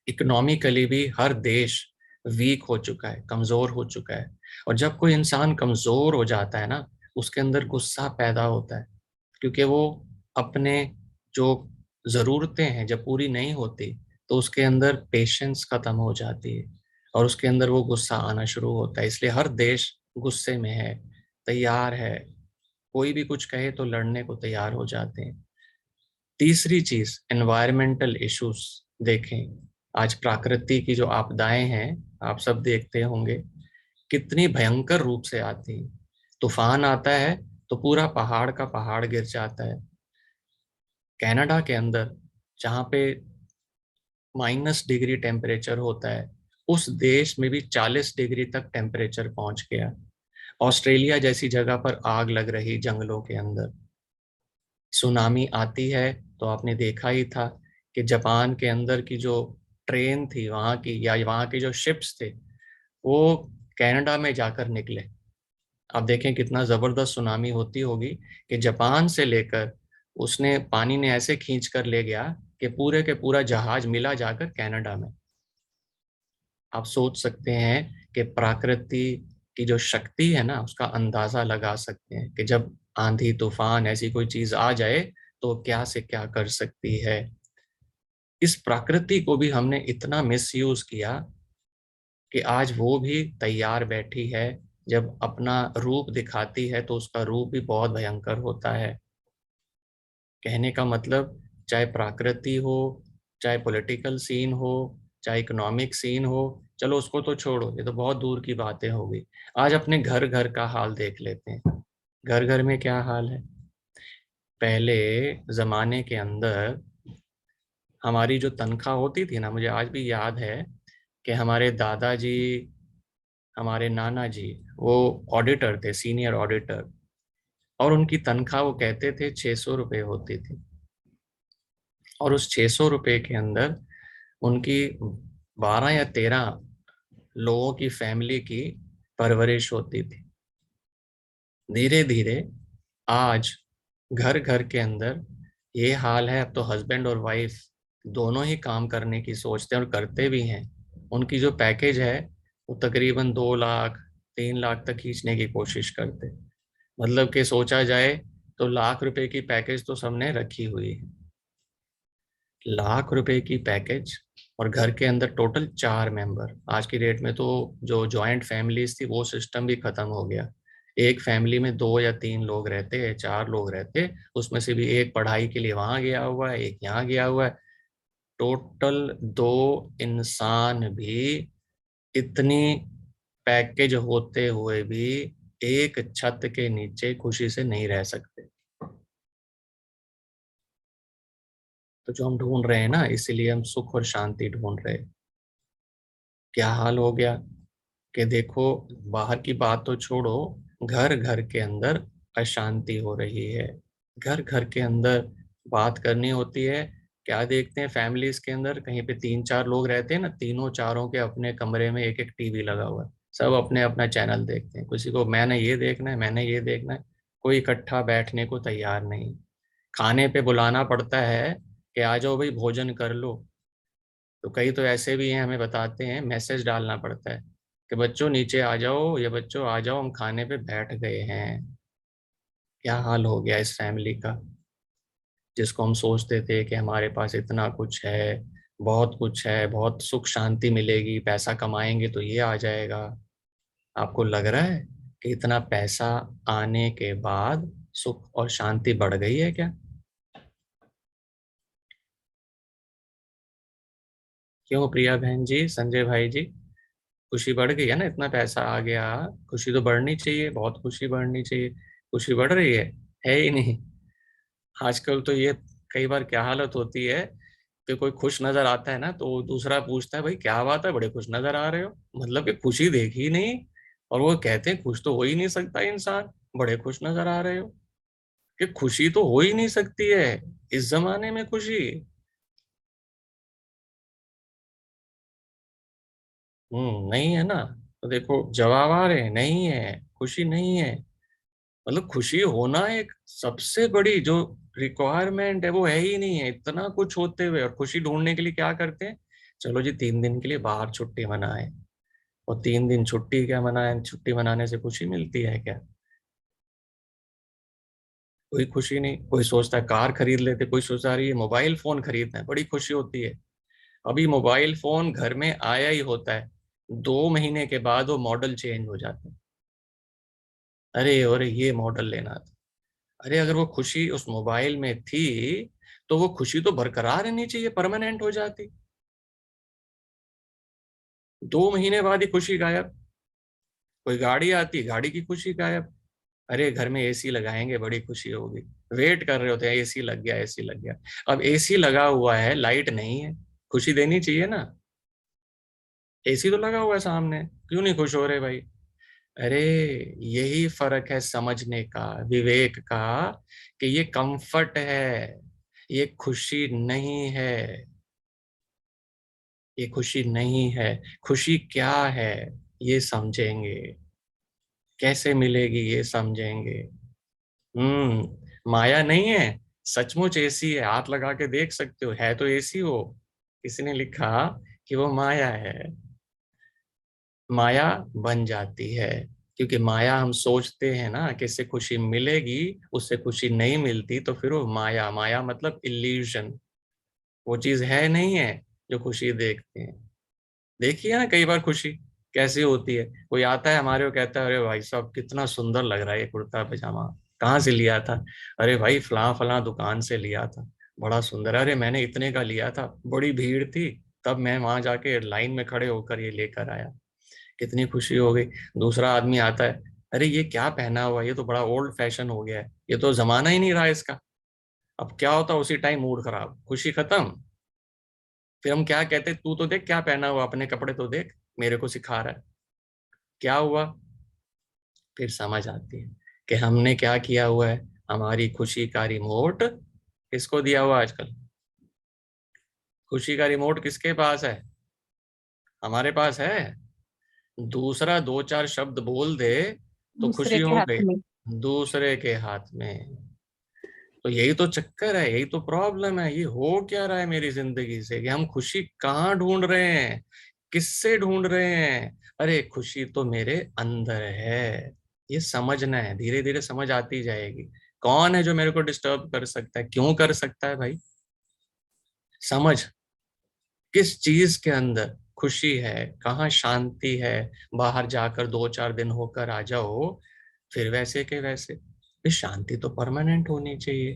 इकोनॉमिकली भी हर देश वीक हो चुका है, कमजोर हो चुका है। और जब कोई इंसान कमजोर हो जाता है ना, उसके अंदर गुस्सा पैदा होता है, क्योंकि वो अपने जो ज़रूरतें हैं जब पूरी नहीं होती तो उसके अंदर पेशेंस खत्म हो जाती है और उसके अंदर वो गुस्सा आना शुरू होता है। इसलिए हर देश गुस्से में है, तैयार है, कोई भी कुछ कहे तो लड़ने को तैयार हो जाते हैं। तीसरी चीज एनवायरमेंटल इश्यूज देखें। आज प्रकृति की जो आपदाएं हैं आप सब देखते होंगे कितनी भयंकर रूप से आती हैं। तूफान आता है तो पूरा पहाड़ का पहाड़ गिर जाता है। कनाडा के अंदर जहाँ पे -डिग्री टेम्परेचर होता है, उस देश में भी 40 डिग्री तक टेम्परेचर पहुंच गया। ऑस्ट्रेलिया जैसी जगह पर आग लग रही जंगलों के अंदर। सुनामी आती है तो आपने देखा ही था कि जापान के अंदर की जो ट्रेन थी वहाँ की, या वहाँ की जो शिप्स थे, वो कनाडा में जाकर निकले। आप देखें कितना जबरदस्त सुनामी होती होगी कि जापान से लेकर उसने पानी ने ऐसे खींच कर ले गया कि पूरे के पूरा जहाज मिला जाकर कनाडा में। आप सोच सकते हैं कि प्रकृति की जो शक्ति है ना, उसका अंदाजा लगा सकते हैं कि जब आंधी तूफान ऐसी कोई चीज आ जाए तो क्या से क्या कर सकती है। इस प्रकृति को भी हमने इतना मिसयूज किया कि आज वो भी तैयार बैठी है। जब अपना रूप दिखाती है तो उसका रूप भी बहुत भयंकर होता है। कहने का मतलब, चाहे प्रकृति हो, चाहे पॉलिटिकल सीन हो, चाहे इकोनॉमिक सीन हो, चलो उसको तो छोड़ो, ये तो बहुत दूर की बातें हो गई। आज अपने घर घर का हाल देख लेते हैं। घर घर में क्या हाल है। पहले जमाने के अंदर हमारी जो तनख्वाह होती थी ना, मुझे आज भी याद है कि हमारे दादाजी, हमारे नाना जी, वो ऑडिटर थे, सीनियर ऑडिटर, और उनकी तनख्वाह वो कहते थे 600 रुपये होती थी। और उस 600 रुपये के अंदर उनकी 12 या 13 लोगों की फैमिली की परवरिश होती थी। धीरे धीरे आज घर घर के अंदर ये हाल है। अब तो हस्बैंड और वाइफ दोनों ही काम करने की सोचते हैं और करते भी हैं। उनकी जो पैकेज है वो तकरीबन 2 लाख 3 लाख तक खींचने की कोशिश करते। मतलब कि सोचा जाए तो लाख रुपए की पैकेज तो सबने रखी हुई है। लाख रुपए की पैकेज, और घर के अंदर टोटल 4 मेंबर। आज की डेट में तो जो जॉइंट फैमिलीज थी वो सिस्टम भी खत्म हो गया। एक फैमिली में 2 या 3 लोग रहते हैं, 4 लोग रहते हैं, उसमें से भी एक पढ़ाई के लिए वहां गया हुआ है, एक यहाँ गया हुआ है। टोटल 2 इंसान भी इतनी पैकेज होते हुए भी एक छत के नीचे खुशी से नहीं रह सकते। तो जो हम ढूंढ रहे हैं ना, इसीलिए हम सुख और शांति ढूंढ रहे हैं। क्या हाल हो गया कि देखो, बाहर की बात तो छोड़ो, घर घर के अंदर अशांति हो रही है। घर घर के अंदर बात करनी होती है, क्या देखते हैं फैमिलीज के अंदर, कहीं पे 3-4 लोग रहते हैं ना, तीनों चारों के अपने कमरे में एक एक टीवी लगा हुआ है, सब अपने अपना चैनल देखते हैं। किसी को मैंने ये देखना है, मैंने ये देखना है, कोई इकट्ठा बैठने को तैयार नहीं। खाने पे बुलाना पड़ता है कि आ जाओ भाई भोजन कर लो, तो कई तो ऐसे भी हैं, हमें बताते हैं, मैसेज डालना पड़ता है कि बच्चों नीचे आ जाओ, या बच्चों आ जाओ हम खाने पे बैठ गए हैं। क्या हाल हो गया इस फैमिली का। जिसको हम सोचते थे कि हमारे पास इतना कुछ है, बहुत कुछ है, बहुत सुख शांति मिलेगी, पैसा कमाएंगे तो ये आ जाएगा। आपको लग रहा है कि इतना पैसा आने के बाद सुख और शांति बढ़ गई है क्या। क्यों प्रिया बहन जी, संजय भाई जी, खुशी बढ़ गई है ना, इतना पैसा आ गया, खुशी तो बढ़नी चाहिए, बहुत खुशी बढ़नी चाहिए। खुशी बढ़ रही है ही नहीं। आजकल तो ये कई बार क्या हालत होती है कि कोई खुश नजर आता है ना तो दूसरा पूछता है भाई क्या बात है, बड़े खुश नजर आ रहे हो, मतलब कि खुशी देखी ही नहीं। और वो कहते हैं खुश तो हो ही नहीं सकता इंसान, बड़े खुश नजर आ रहे हो, कि खुशी तो हो ही नहीं सकती है इस जमाने में खुशी। नहीं है ना। तो देखो जवाब आ रहे हैं, नहीं है, खुशी नहीं है। मतलब खुशी होना एक सबसे बड़ी जो रिक्वायरमेंट है वो है ही नहीं है, इतना कुछ होते हुए। और खुशी ढूंढने के लिए क्या करते हैं, चलो जी 3 दिन के लिए बाहर छुट्टी मनाए। और 3 दिन छुट्टी क्या मनाए, छुट्टी मनाने से खुशी मिलती है क्या? कोई खुशी नहीं। कोई सोचता है कार खरीद लेते, कोई सोचता है ये मोबाइल फोन खरीदना है, बड़ी खुशी होती है। अभी मोबाइल फोन घर में आया ही होता है, 2 महीने के बाद वो मॉडल चेंज हो जाता है। अरे अरे ये मॉडल लेना था। अरे अगर वो खुशी उस मोबाइल में थी तो वो खुशी तो बरकरार रहनी चाहिए, परमानेंट हो जाती। 2 महीने बाद ही खुशी गायब। कोई गाड़ी आती, गाड़ी की खुशी गायब। अरे घर में एसी लगाएंगे, बड़ी खुशी होगी। वेट कर रहे होते हैं, एसी लग गया, एसी लग गया। अब एसी लगा हुआ है, लाइट नहीं है, खुशी देनी चाहिए ना। एसी तो लगा हुआ है सामने, क्यों नहीं खुश हो रहे भाई? अरे यही फर्क है समझने का, विवेक का, कि ये कंफर्ट है, ये खुशी नहीं है। ये खुशी नहीं है। खुशी क्या है ये समझेंगे, कैसे मिलेगी ये समझेंगे। माया नहीं है, सचमुच एसी है, हाथ लगा के देख सकते हो, है तो एसी वो। किसी ने लिखा कि वो माया है। माया बन जाती है, क्योंकि माया हम सोचते हैं ना कि इससे खुशी मिलेगी, उससे खुशी नहीं मिलती, तो फिर वो माया, माया मतलब इल्यूजन, वो चीज है नहीं है जो खुशी देखते हैं। देखिए ना कई बार खुशी कैसी होती है, कोई आता है हमारे को कहता है अरे भाई साहब कितना सुंदर लग रहा है ये कुर्ता पजामा, कहाँ से लिया था? अरे भाई फलां फलां दुकान से लिया था, बड़ा सुंदर। अरे मैंने इतने का लिया था, बड़ी भीड़ थी, तब मैं वहां जाके लाइन में खड़े होकर ये लेकर आया। कितनी खुशी हो गई। दूसरा आदमी आता है, अरे ये क्या पहना हुआ है? ये तो बड़ा ओल्ड फैशन हो गया है, ये तो जमाना ही नहीं रहा इसका। अब क्या होता, उसी टाइम मूड खराब, खुशी खत्म। फिर हम क्या कहते, तू तो देख क्या पहना हुआ, अपने कपड़े तो देख, मेरे को सिखा रहा है। क्या हुआ? फिर समझ आती है कि हमने क्या किया हुआ है। हमारी खुशी का रिमोट किसको दिया हुआ आजकल? खुशी का रिमोट किसके पास है? हमारे पास है। दूसरा 2-4 शब्द बोल दे तो खुशी दूसरे के हो हाथ गई, में। दूसरे के हाथ में। तो यही तो चक्कर है, यही तो प्रॉब्लम है। ये हो क्या रहा है मेरी जिंदगी से, कि हम खुशी कहाँ ढूंढ रहे हैं, किससे ढूंढ रहे हैं? अरे खुशी तो मेरे अंदर है। ये समझना है, धीरे धीरे समझ आती जाएगी। कौन है जो मेरे को डिस्टर्ब कर सकता है, क्यों कर सकता है भाई? समझ, किस चीज के अंदर खुशी है, कहाँ शांति है। बाहर जाकर 2-4 दिन होकर आ जाओ, फिर वैसे के वैसे। ये शांति तो परमानेंट होनी चाहिए।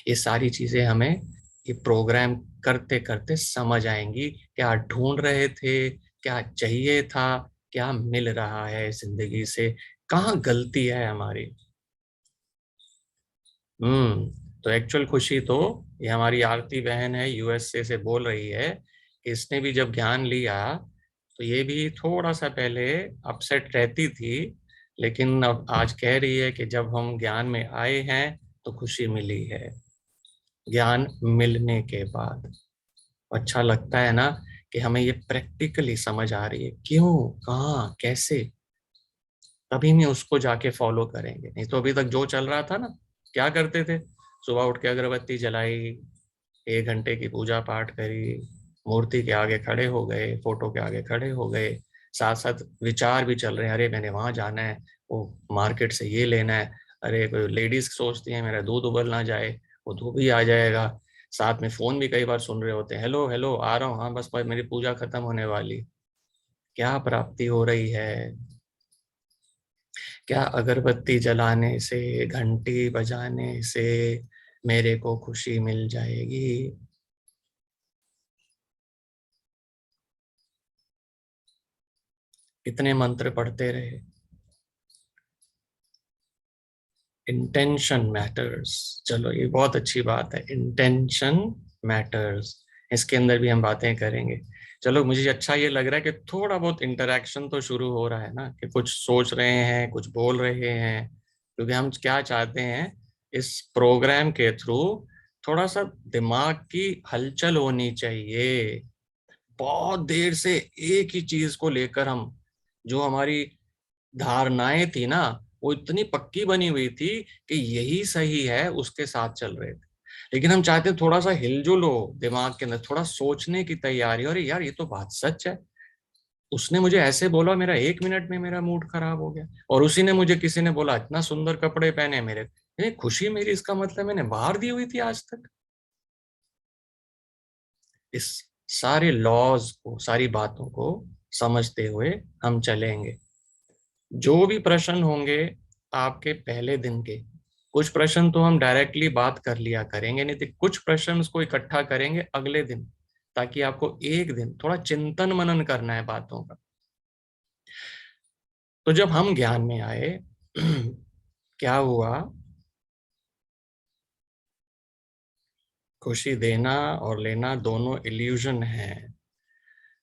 ये सारी चीजें हमें ये प्रोग्राम करते करते समझ आएंगी। क्या ढूंढ रहे थे, क्या चाहिए था, क्या मिल रहा है जिंदगी से, कहाँ गलती है हमारी। तो एक्चुअल खुशी तो, ये हमारी आरती बहन है यूएसए से बोल रही है कि इसने भी जब ज्ञान लिया तो ये भी थोड़ा सा पहले अपसेट रहती थी, लेकिन अब आज कह रही है कि जब हम ज्ञान में आए हैं तो खुशी मिली है। ज्ञान मिलने के बाद अच्छा लगता है ना, कि हमें ये प्रैक्टिकली समझ आ रही है, क्यों, कहाँ, कैसे। तभी मैं उसको जाके फॉलो करेंगे, नहीं तो अभी तक जो चल रहा था ना, क्या करते थे, सुबह उठ के अगरबत्ती जलाई, 1 घंटे की पूजा पाठ करी, मूर्ति के आगे खड़े हो गए, फोटो के आगे खड़े हो गए, साथ साथ विचार भी चल रहे हैं, अरे मैंने वहां जाना है, वो मार्केट से ये लेना है। अरे कोई लेडीज सोचती है मेरा दूध उबल ना जाए, वो दूध भी आ जाएगा। साथ में फोन भी कई बार सुन रहे होते हैं, हेलो हेलो आ रहा हूँ, हाँ बस भाई मेरी पूजा खत्म होने वाली। क्या प्राप्ति हो रही है? क्या अगरबत्ती जलाने से, घंटी बजाने से मेरे को खुशी मिल जाएगी? कितने मंत्र पढ़ते रहे। Intention matters. चलो ये बहुत अच्छी बात है, इंटेंशन मैटर्स, इसके अंदर भी हम बातें करेंगे। चलो, मुझे अच्छा ये लग रहा है कि थोड़ा बहुत इंटरेक्शन तो शुरू हो रहा है ना, कि कुछ सोच रहे हैं, कुछ बोल रहे हैं, क्योंकि हम क्या चाहते हैं इस प्रोग्राम के थ्रू, थोड़ा सा दिमाग की हलचल होनी चाहिए। बहुत देर से एक ही चीज को लेकर हम, जो हमारी धारणाएं थी ना, वो इतनी पक्की बनी हुई थी कि यही सही है, उसके साथ चल रहे थे। लेकिन हम चाहते हैं थोड़ा सा हिलजुल हो दिमाग के अंदर, थोड़ा सोचने की तैयारी। अरे यार, ये तो बात सच है, उसने मुझे ऐसे बोला, मेरा 1 मिनट में मेरा मूड खराब हो गया। और उसी ने मुझे, किसी ने बोला इतना सुंदर कपड़े पहने मेरे, ये खुशी मेरी, इसका मतलब मैंने बाहर दी हुई थी आज तक। इस सारे लॉज को, सारी बातों को समझते हुए हम चलेंगे। जो भी प्रश्न होंगे आपके पहले दिन के, कुछ प्रश्न तो हम डायरेक्टली बात कर लिया करेंगे, नहीं तो कुछ प्रश्न को इकट्ठा करेंगे अगले दिन, ताकि आपको एक दिन थोड़ा चिंतन मनन करना है बातों का। तो जब हम ज्ञान में आए क्या हुआ, खुशी देना और लेना दोनों इल्यूजन है।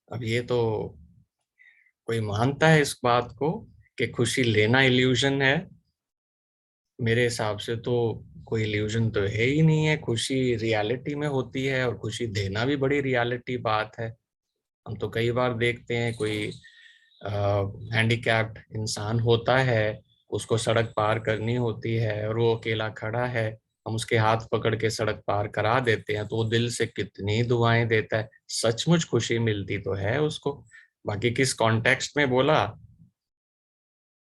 अब ये तो कोई मानता है इस बात को कि खुशी लेना इल्यूजन है? मेरे हिसाब से तो कोई इल्यूजन तो है ही नहीं है, खुशी रियलिटी में होती है, और खुशी देना भी बड़ी रियलिटी बात है। हम तो कई बार देखते हैं, कोई हैंडीकैप्ड इंसान होता है, उसको सड़क पार करनी होती है और वो अकेला खड़ा है, हम उसके हाथ पकड़ के सड़क पार करा देते हैं, तो वो दिल से कितनी दुआएं देता है, सचमुच खुशी मिलती तो है उसको। बाकी किस कॉन्टेक्स्ट में बोला,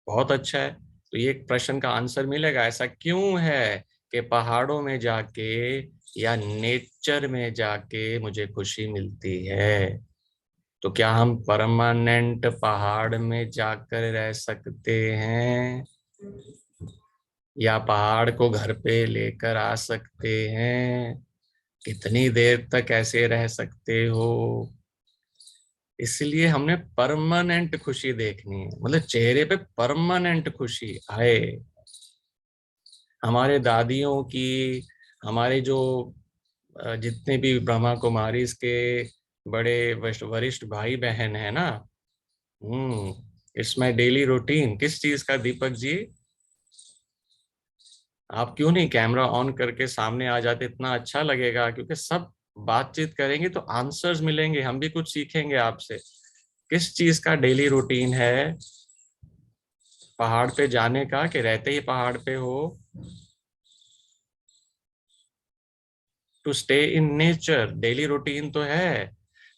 बहुत अच्छा है। तो ये प्रश्न का आंसर मिलेगा, ऐसा क्यों है कि पहाड़ों में जाके या नेचर में जाके मुझे खुशी मिलती है? तो क्या हम परमानेंट पहाड़ में जाकर रह सकते हैं, या पहाड़ को घर पे लेकर आ सकते हैं? कितनी देर तक ऐसे रह सकते हो? इसलिए हमने परमानेंट खुशी देखनी है, मतलब चेहरे पे परमानेंट खुशी आए। हमारे दादियों की, हमारे जो जितने भी ब्रह्मा कुमारी के बड़े वरिष्ठ भाई बहन है ना, इसमें डेली रूटीन किस चीज का, दीपक जी? आप क्यों नहीं कैमरा ऑन करके सामने आ जाते, इतना अच्छा लगेगा, क्योंकि सब बातचीत करेंगे तो आंसर्स मिलेंगे, हम भी कुछ सीखेंगे आपसे। किस चीज का डेली रूटीन है पहाड़ पे जाने का, कि रहते ही पहाड़ पे हो? To stay in nature, daily routine तो है।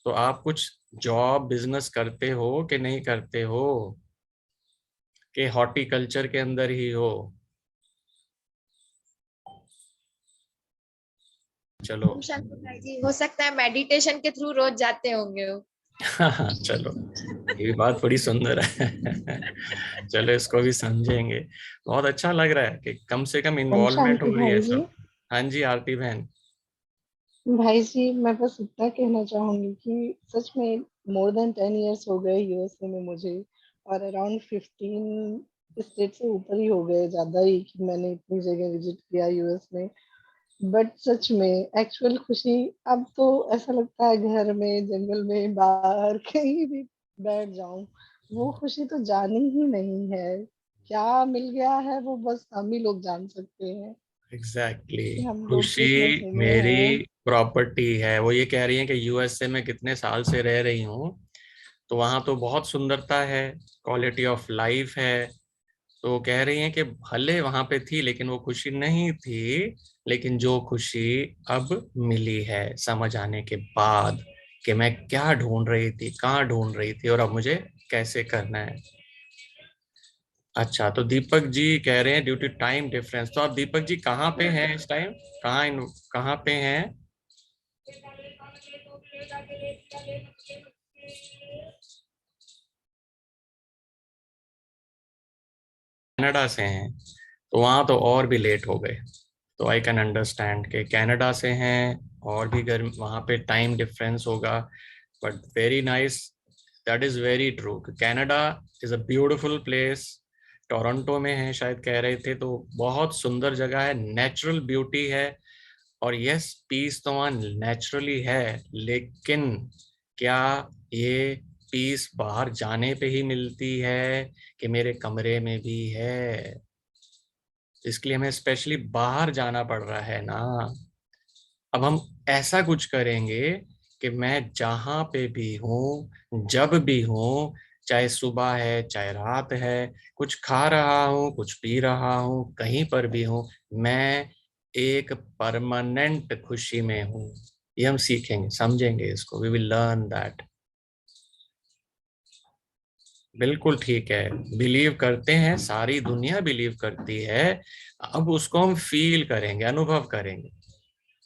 तो आप कुछ जॉब बिजनेस करते हो कि नहीं करते हो, कि हॉर्टिकल्चर के अंदर ही हो? चलो शंकर भाई जी, हो सकता है मेडिटेशन के थ्रू रोज जाते होंगे वो। चलो, ये भी बात बड़ी सुंदर है। चलो, इसको भी समझेंगे। बहुत अच्छा लग रहा है कि कम से कम ओम इन्वॉल्वमेंट शांति हो रही है भाई जी। सब। हाँ जी, आरती बहन। भाई जी, मैं बस इतना कहना चाहूंगी कि सच में मोर देन 10 years हो गए यूएसए में मुझे, और अराउंड 15 स्टेट से ऊपर ही हो गए, ज्यादा ही, कि मैंने इतनी जगह विजिट किया यूएस में। बट सच में एक्चुअल खुशी, अब तो ऐसा लगता है घर में, जंगल में, बाहर कहीं भी बैठ जाऊं, वो खुशी तो जानी ही नहीं है। क्या मिल गया है वो बस हम ही लोग जान सकते हैं, एग्जैक्टली कि हम लोग खुशी किस नशे में मेरी हैं। प्रॉपर्टी है। वो ये कह रही है कि यूएसए में कितने साल से रह रही हूँ, तो वहां तो बहुत सुंदरता है, क्वालिटी ऑफ लाइफ है। तो वो कह रही हैं कि भले वहां पे थी, लेकिन वो खुशी नहीं थी। लेकिन जो खुशी अब मिली है समझ आने के बाद, कि मैं क्या ढूंढ रही थी, कहाँ ढूंढ रही थी, और अब मुझे कैसे करना है। अच्छा, तो दीपक जी कह रहे हैं ड्यू टू टाइम डिफरेंस। तो आप दीपक जी कहाँ पे हैं इस टाइम, कहाँ पे हैं? कनाडा से हैं, तो वहां तो और भी लेट हो गए। तो आई कैन अंडरस्टैंड कि कनाडा से हैं, और भी गर्म वहाँ पे टाइम डिफरेंस होगा। But very nice, that is very true. Canada is a beautiful place. Toronto में है शायद कह रहे थे, तो बहुत सुंदर जगह है, नेचुरल ब्यूटी है। और यस, पीस तो वहाँ नेचुरली है, लेकिन क्या ये पीस बाहर जाने पे ही मिलती है कि मेरे कमरे में भी है? इसके लिए हमें स्पेशली बाहर जाना पड़ रहा है ना। अब हम ऐसा कुछ करेंगे कि मैं जहां पे भी हूँ, जब भी हूँ, चाहे सुबह है चाहे रात है, कुछ खा रहा हूँ कुछ पी रहा हूँ, कहीं पर भी हूँ, मैं एक परमानेंट खुशी में हूँ। ये हम सीखेंगे, समझेंगे इसको, वी विल लर्न दैट। बिल्कुल ठीक है, बिलीव करते हैं, सारी दुनिया बिलीव करती है। अब उसको हम फील करेंगे, अनुभव करेंगे,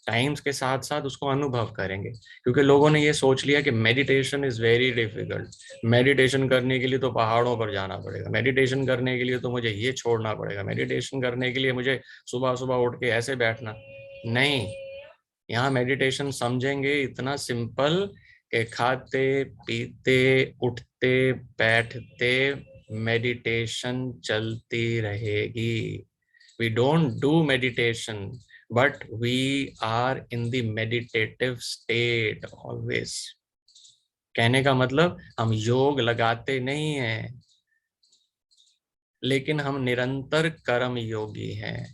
टाइम्स के साथ साथ उसको अनुभव करेंगे। क्योंकि लोगों ने ये सोच लिया कि meditation is very difficult, meditation करने के लिए तो पहाड़ों पर जाना पड़ेगा, मेडिटेशन करने के लिए तो मुझे ये छोड़ना पड़ेगा, मेडिटेशन करने के लिए मुझे सुबह सुबह उठ के ऐसे बैठना। नहीं, यहाँ मेडिटेशन समझेंगे इतना सिंपल कि खाते पीते उठते बैठते मेडिटेशन चलती रहेगी। We don't do meditation, but we are in the meditative state always. कहने का मतलब हम योग लगाते नहीं हैं, लेकिन हम निरंतर कर्म योगी हैं।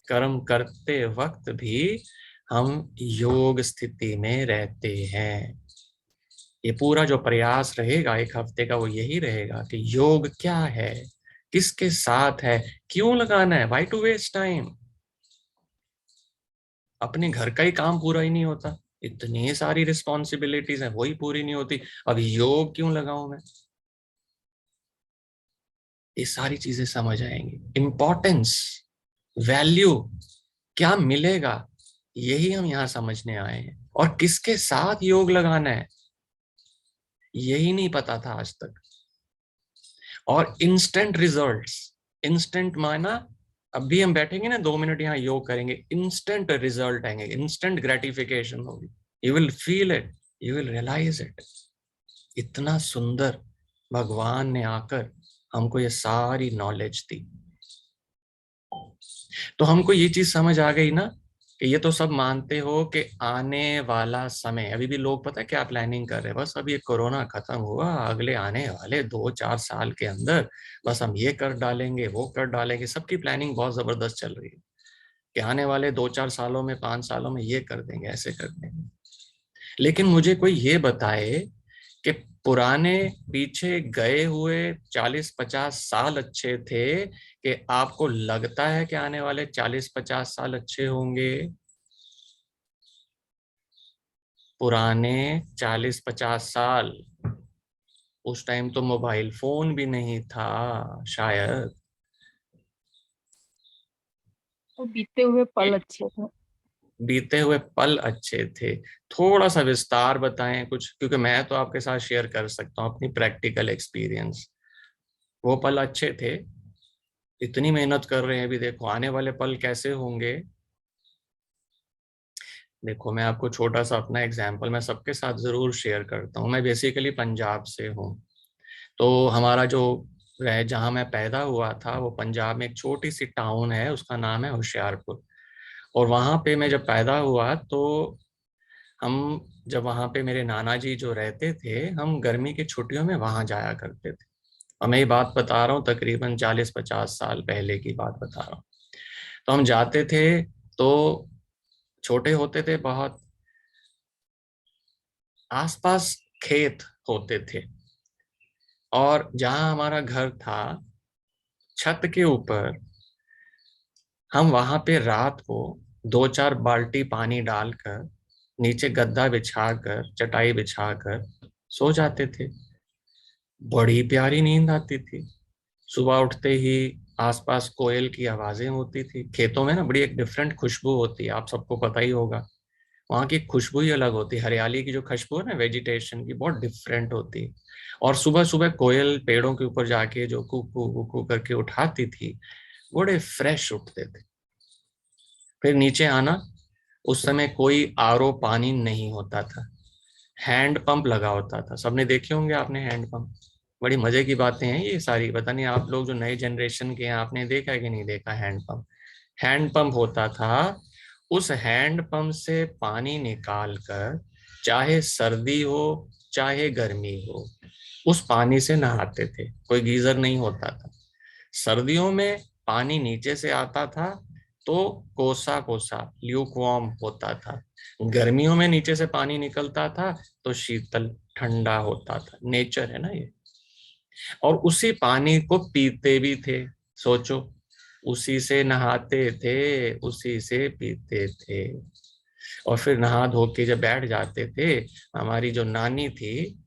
कर्म करते वक्त भी हम योग स्थिति में रहते हैं। ये पूरा जो प्रयास रहेगा एक हफ्ते का, वो यही रहेगा कि योग क्या है, किसके साथ है, क्यों लगाना है, व्हाई टू वेस्ट टाइम। अपने घर का ही काम पूरा ही नहीं होता, इतनी सारी रिस्पॉन्सिबिलिटीज हैं, वही पूरी नहीं होती, अब योग क्यों लगाऊं मैं? ये सारी चीजें समझ आएंगी। इम्पोर्टेंस, वैल्यू, क्या मिलेगा, यही हम यहाँ समझने आए हैं। और किसके साथ योग लगाना है, यही नहीं पता था आज तक। और इंस्टेंट रिजल्ट्स, इंस्टेंट माना अभी हम बैठेंगे ना 2 मिनट यहाँ योग करेंगे, इंस्टेंट रिजल्ट आएंगे, इंस्टेंट ग्रेटिफिकेशन होगी, you will feel it, you will realize it. इतना सुंदर भगवान ने आकर हमको ये सारी नॉलेज दी। तो हमको ये चीज समझ आ गई ना कि ये तो सब मानते हो कि आने वाला समय, अभी भी लोग पता है क्या प्लानिंग कर रहे हैं, बस अब ये कोरोना खत्म हुआ, अगले आने वाले 2-4 साल के अंदर बस हम ये कर डालेंगे वो कर डालेंगे। सबकी प्लानिंग बहुत जबरदस्त चल रही है कि आने वाले 2-4 सालों में 5 सालों में ये कर देंगे, ऐसे कर देंगे। लेकिन मुझे कोई ये बताए कि पुराने पीछे गए हुए 40-50 साल अच्छे थे, कि आपको लगता है कि आने वाले 40-50 साल अच्छे होंगे? पुराने 40-50 साल, उस टाइम तो मोबाइल फोन भी नहीं था शायद। तो बीते हुए पल अच्छे थे। बीते हुए पल अच्छे थे। थोड़ा सा विस्तार बताएं कुछ, क्योंकि मैं तो आपके साथ शेयर कर सकता हूँ अपनी प्रैक्टिकल एक्सपीरियंस। वो पल अच्छे थे, इतनी मेहनत कर रहे हैं, अभी देखो आने वाले पल कैसे होंगे। देखो मैं आपको छोटा सा अपना एग्जांपल मैं सबके साथ जरूर शेयर करता हूँ। मैं बेसिकली पंजाब से हूँ, तो हमारा जो जहाँ मैं पैदा हुआ था वो पंजाब में एक छोटी सी टाउन है, उसका नाम है होशियारपुर। और वहाँ पे मैं जब पैदा हुआ तो हम, जब वहाँ पे मेरे नाना जी जो रहते थे, हम गर्मी की छुट्टियों में वहाँ जाया करते थे। और मैं ये बात बता रहा हूँ तकरीबन 40-50 साल पहले की बात बता रहा हूँ। तो हम जाते थे, तो छोटे होते थे बहुत, आसपास खेत होते थे, और जहाँ हमारा घर था छत के ऊपर, हम वहां पे रात को 2-4 बाल्टी पानी डालकर नीचे गद्दा बिछाकर चटाई बिछाकर सो जाते थे। बड़ी प्यारी नींद आती थी। सुबह उठते ही आसपास कोयल की आवाजें होती थी। खेतों में ना बड़ी एक डिफरेंट खुशबू होती है, आप सबको पता ही होगा, वहाँ की खुशबू ही अलग होती है। हरियाली की जो खुशबू है ना, वेजिटेशन की, बहुत डिफरेंट होती है। और सुबह सुबह कोयल पेड़ों के ऊपर जाके जो कुकू कुकू करके उठाती थी, बड़े फ्रेश उठते थे। फिर नीचे आना, उस समय कोई आरओ पानी नहीं होता था, हैंड पंप लगा होता था। सबने देखे होंगे आपने हैंड पंप, बड़ी मजे की बातें हैं ये सारी। पता नहीं आप लोग जो नए जनरेशन के हैं, आपने देखा है कि नहीं देखा हैंड पंप? हैंड पंप होता था, उस हैंडपंप से पानी निकाल कर, चाहे सर्दी हो चाहे गर्मी हो, उस पानी से नहाते थे। कोई गीजर नहीं होता था। सर्दियों में पानी नीचे से आता था तो कोसा कोसा ल्यूकवार्म होता था, गर्मियों में नीचे से पानी निकलता था तो शीतल ठंडा होता था। नेचर है ना ये। और उसी पानी को पीते भी थे। सोचो, उसी से नहाते थे, उसी से पीते थे। और फिर नहा धो के जब बैठ जाते थे, हमारी जो नानी थी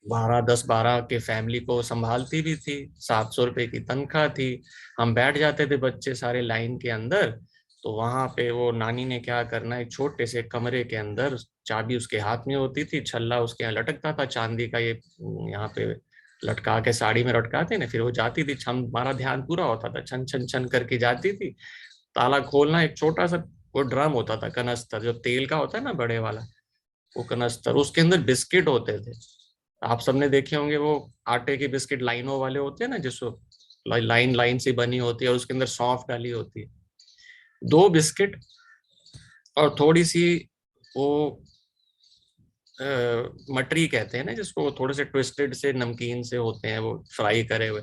12 के फैमिली को संभालती भी थी, 700 रुपए की तनख्वाह थी। हम बैठ जाते थे बच्चे सारे लाइन के अंदर, तो वहां पे वो नानी ने क्या करना, एक छोटे से कमरे के अंदर, चाबी उसके हाथ में होती थी, छल्ला उसके यहाँ लटकता था चांदी का, ये यहाँ पे लटका के साड़ी में लटकाते ना, फिर वो जाती थी, छम हमारा ध्यान पूरा होता था, छन छन छन करके जाती थी। ताला खोलना, एक छोटा सा वो ड्रम होता था, कनस्तर जो तेल का होता है ना, बड़े वाला, वो कनस्तर, उसके अंदर बिस्किट होते थे। आप सबने देखे होंगे वो आटे के बिस्किट लाइनों वाले होते हैं ना, जिसको लाइन लाइन से बनी होती है और उसके अंदर सौंफ डाली होती है। 2 बिस्किट और थोड़ी सी वो मटरी कहते हैं ना जिसको, थोड़े से ट्विस्टेड से नमकीन से होते हैं वो, फ्राई करे हुए।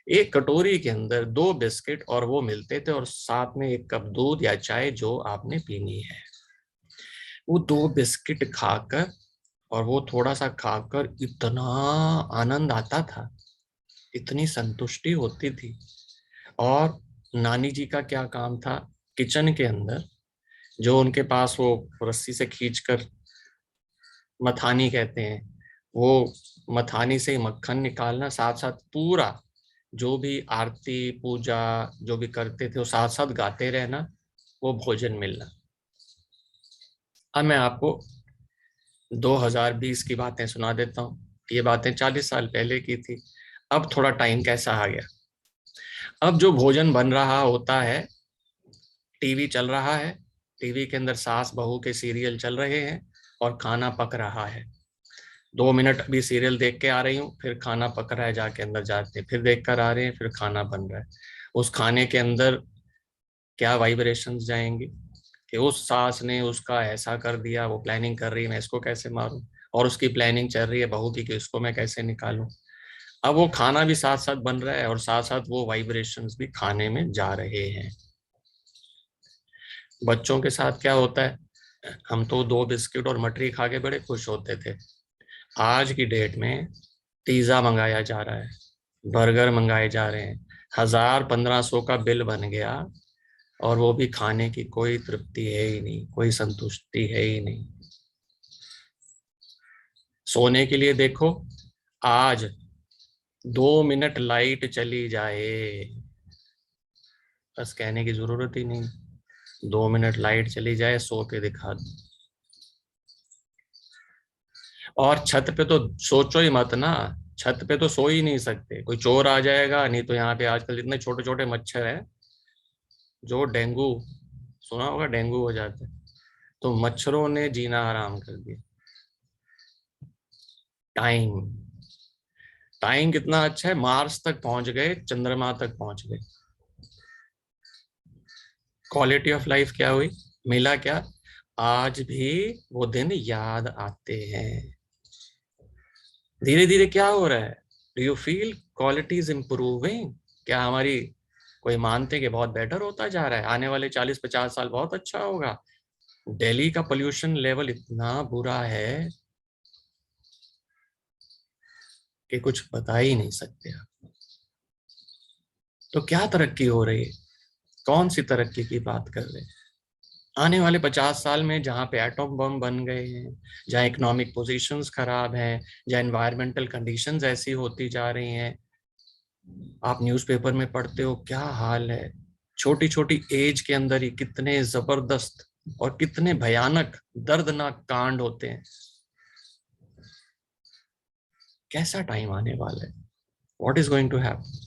एक कटोरी के अंदर 2 बिस्किट और वो मिलते थे, और साथ में 1 कप दूध या चाय जो आपने पीनी है। वो 2 बिस्किट खाकर और वो थोड़ा सा खाकर इतना आनंद आता था, इतनी संतुष्टि होती थी। और नानी जी का क्या काम था, किचन के अंदर जो उनके पास वो रस्सी से खींचकर, मथानी कहते हैं, वो मथानी से मक्खन निकालना, साथ साथ पूरा जो भी आरती पूजा जो भी करते थे वो साथ साथ गाते रहना, वो भोजन मिलना। अब मैं आपको 2020 की बातें सुना देता हूँ। ये बातें 40 साल पहले की थी। अब थोड़ा टाइम कैसा आ गया। अब जो भोजन बन रहा होता है, टीवी चल रहा है, टीवी के अंदर सास बहू के सीरियल चल रहे हैं और खाना पक रहा है। 2 मिनट अभी सीरियल देख के आ रही हूँ, फिर खाना पक रहा है, जाके अंदर जाते हैं, फिर देख कर आ रहे हैं, फिर खाना बन रहा है। उस खाने के अंदर क्या वाइब्रेशंस जाएंगी कि उस सास ने उसका ऐसा कर दिया, वो प्लानिंग कर रही है मैं इसको कैसे मारूं, और उसकी प्लानिंग चल रही है बहू की कि इसको मैं कैसे निकालूं। अब वो खाना भी साथ साथ बन रहा है और साथ साथ वो वाइब्रेशंस भी खाने में जा रहे हैं। बच्चों के साथ क्या होता है, हम तो 2 बिस्किट और मटरी खा के बड़े खुश होते थे। आज की डेट में पिज्जा मंगाया जा रहा है, बर्गर मंगाए जा रहे हैं, 1000-1500 का बिल बन गया, और वो भी खाने की कोई तृप्ति है ही नहीं, कोई संतुष्टि है ही नहीं। सोने के लिए देखो, आज 2 मिनट लाइट चली जाए, बस कहने की जरूरत ही नहीं, 2 मिनट लाइट चली जाए, सो के दिखा दो। और छत पे तो सोचो ही मत ना, छत पे तो सो ही नहीं सकते, कोई चोर आ जाएगा, नहीं तो यहाँ पे आजकल इतने छोटे छोटे मच्छर हैं जो डेंगू, सुना होगा डेंगू हो जाता है, तो मच्छरों ने जीना आराम कर दिया। टाइम टाइम कितना अच्छा है, मार्स तक पहुंच गए, चंद्रमा तक पहुंच गए। क्वालिटी ऑफ लाइफ क्या हुई, मिला क्या, आज भी वो दिन याद आते हैं। धीरे धीरे क्या हो रहा है, do you feel quality is improving? क्या हमारी कोई मानते कि बहुत बेटर होता जा रहा है, आने वाले 40-50 साल बहुत अच्छा होगा? दिल्ली का पोल्यूशन लेवल इतना बुरा है कि कुछ बता ही नहीं सकते आप। तो क्या तरक्की हो रही है, कौन सी तरक्की की बात कर रहे हैं? आने वाले 50 साल में जहाँ पे एटॉम बम बन गए हैं, जहाँ इकोनॉमिक पोजीशंस खराब हैं, जहाँ एनवायरमेंटल कंडीशंस ऐसी होती जा रही हैं, आप न्यूज़पेपर में पढ़ते हो क्या हाल है। छोटी छोटी एज के अंदर ही कितने जबरदस्त और कितने भयानक दर्दनाक कांड होते हैं। कैसा टाइम आने वाला है, what is going to happen?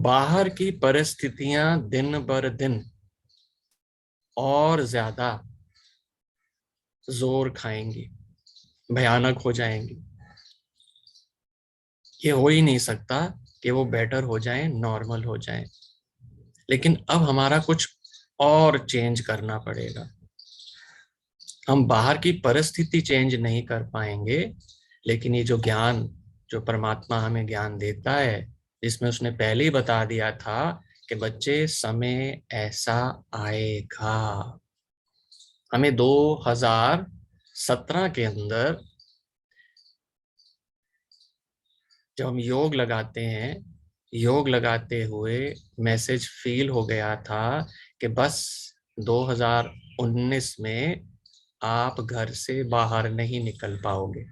बाहर की परिस्थितियां दिन बर दिन और ज्यादा जोर खाएंगी, भयानक हो जाएंगी। ये हो ही नहीं सकता कि वो बेटर हो जाए, नॉर्मल हो जाए। लेकिन अब हमारा कुछ और चेंज करना पड़ेगा। हम बाहर की परिस्थिति चेंज नहीं कर पाएंगे, लेकिन ये जो ज्ञान, जो परमात्मा हमें ज्ञान देता है, जिसमें उसने पहले ही बता दिया था कि बच्चे समय ऐसा आएगा। हमें 2017 के अंदर जब हम योग लगाते हैं, योग लगाते हुए मैसेज फील हो गया था कि बस 2019 में आप घर से बाहर नहीं निकल पाओगे।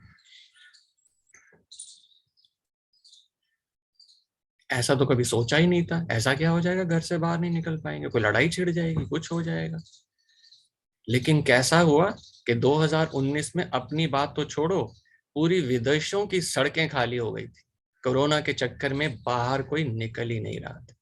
ऐसा तो कभी सोचा ही नहीं था, ऐसा क्या हो जाएगा, घर से बाहर नहीं निकल पाएंगे, कोई लड़ाई छिड़ जाएगी, कुछ हो जाएगा। लेकिन कैसा हुआ कि 2019 में अपनी बात तो छोड़ो, पूरी विदेशों की सड़कें खाली हो गई थी। कोरोना के चक्कर में बाहर कोई निकल ही नहीं रहा था।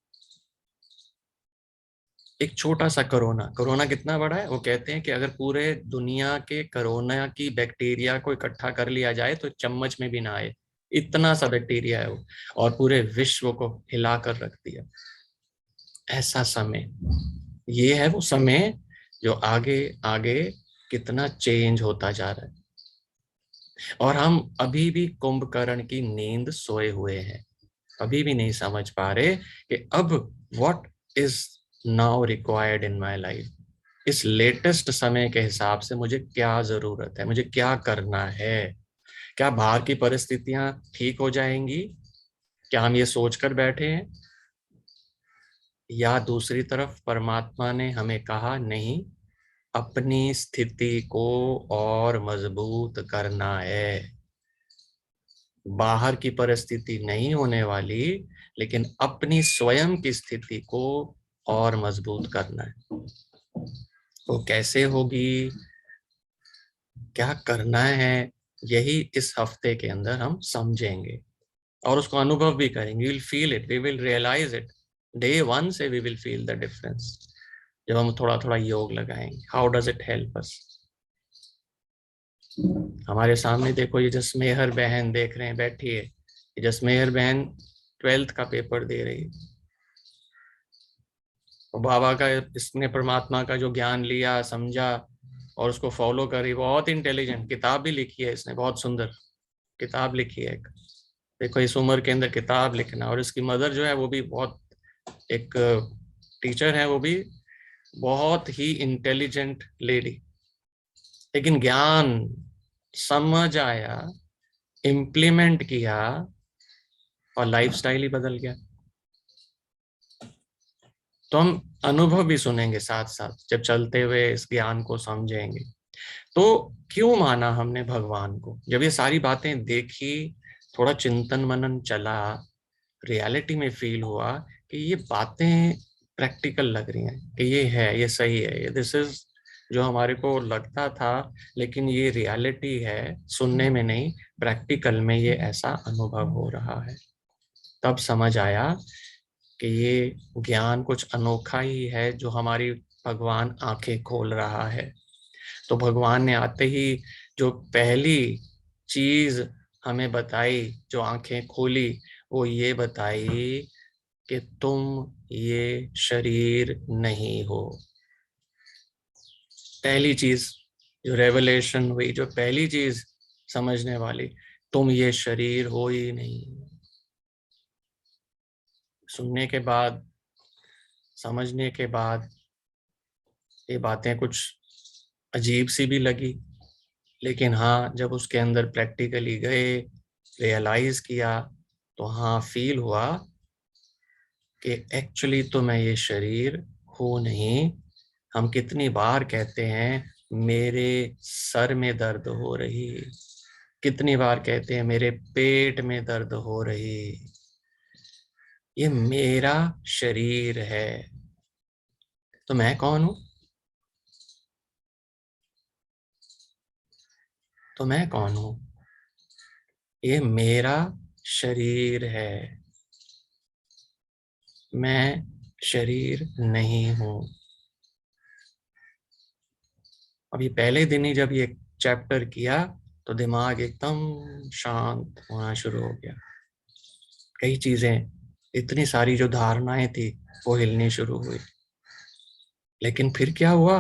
एक छोटा सा कोरोना, कोरोना कितना बड़ा है, वो कहते हैं कि अगर पूरे दुनिया के कोरोना की बैक्टीरिया को इकट्ठा कर लिया जाए तो चम्मच में भी ना आए, इतना सा बैक्टीरिया है वो, और पूरे विश्व को हिला कर रख दिया। ऐसा समय, ये है वो समय जो आगे आगे कितना चेंज होता जा रहा है। और हम अभी भी कुंभकर्ण की नींद सोए हुए हैं, अभी भी नहीं समझ पा रहे कि अब what is now required in my life. इस लेटेस्ट समय के हिसाब से मुझे क्या जरूरत है, मुझे क्या करना है। क्या बाहर की परिस्थितियां ठीक हो जाएंगी, क्या हम ये सोचकर बैठे हैं, या दूसरी तरफ परमात्मा ने हमें कहा नहीं, अपनी स्थिति को और मजबूत करना है। बाहर की परिस्थिति नहीं होने वाली, लेकिन अपनी स्वयं की स्थिति को और मजबूत करना है। वो कैसे होगी, क्या करना है, यही इस हफ्ते के अंदर हम समझेंगे और उसको अनुभव भी करेंगे। Will feel it, we will realize it. Day 1 से we will feel the difference जब हम थोड़ा थोड़ा योग लगाएंगे। How does it help us. हमारे सामने देखो, ये जसमेहर बहन देख रहे हैं, बैठी है। ये जसमेहर बहन 12th का पेपर दे रही है। और बाबा का, इसने परमात्मा का जो ज्ञान लिया, समझा और उसको फॉलो करी। बहुत इंटेलिजेंट, किताब भी लिखी है इसने, बहुत सुंदर किताब लिखी है एक। देखो इस उम्र के अंदर किताब लिखना। और इसकी मदर जो है वो भी बहुत एक टीचर है, वो भी बहुत ही इंटेलिजेंट लेडी। लेकिन ज्ञान समझ आया, इम्प्लीमेंट किया और लाइफस्टाइल ही बदल गया। तो हम अनुभव भी सुनेंगे साथ साथ, जब चलते हुए इस ज्ञान को समझेंगे। तो क्यों माना हमने भगवान को, जब ये सारी बातें देखी, थोड़ा चिंतन मनन चला, रियलिटी में फील हुआ कि ये बातें प्रैक्टिकल लग रही हैं, कि ये है, ये सही है, ये दिस इज जो हमारे को लगता था, लेकिन ये रियलिटी है, सुनने में नहीं, प्रैक्टिकल में ये ऐसा अनुभव हो रहा है। तब समझ आया कि ये ज्ञान कुछ अनोखा ही है जो हमारी भगवान आंखें खोल रहा है। तो भगवान ने आते ही जो पहली चीज हमें बताई, जो आंखें खोली, वो ये बताई कि तुम ये शरीर नहीं हो। पहली चीज जो रेवलेशन हुई, जो पहली चीज समझने वाली, तुम ये शरीर हो ही नहीं। सुनने के बाद, समझने के बाद ये बातें कुछ अजीब सी भी लगी, लेकिन हाँ, जब उसके अंदर प्रैक्टिकली गए, रियलाइज किया, तो हाँ फील हुआ कि एक्चुअली तो मैं ये शरीर हूँ नहीं। हम कितनी बार कहते हैं मेरे सर में दर्द हो रही, कितनी बार कहते हैं मेरे पेट में दर्द हो रही, ये मेरा शरीर है। तो मैं कौन हूं, तो मैं कौन हूं, ये मेरा शरीर है, मैं शरीर नहीं हूं। अभी पहले दिन ही जब ये चैप्टर किया तो दिमाग एकदम शांत होना शुरू हो गया। कई चीजें इतनी सारी जो धारणाएं थी वो हिलनी शुरू हुई। लेकिन फिर क्या हुआ,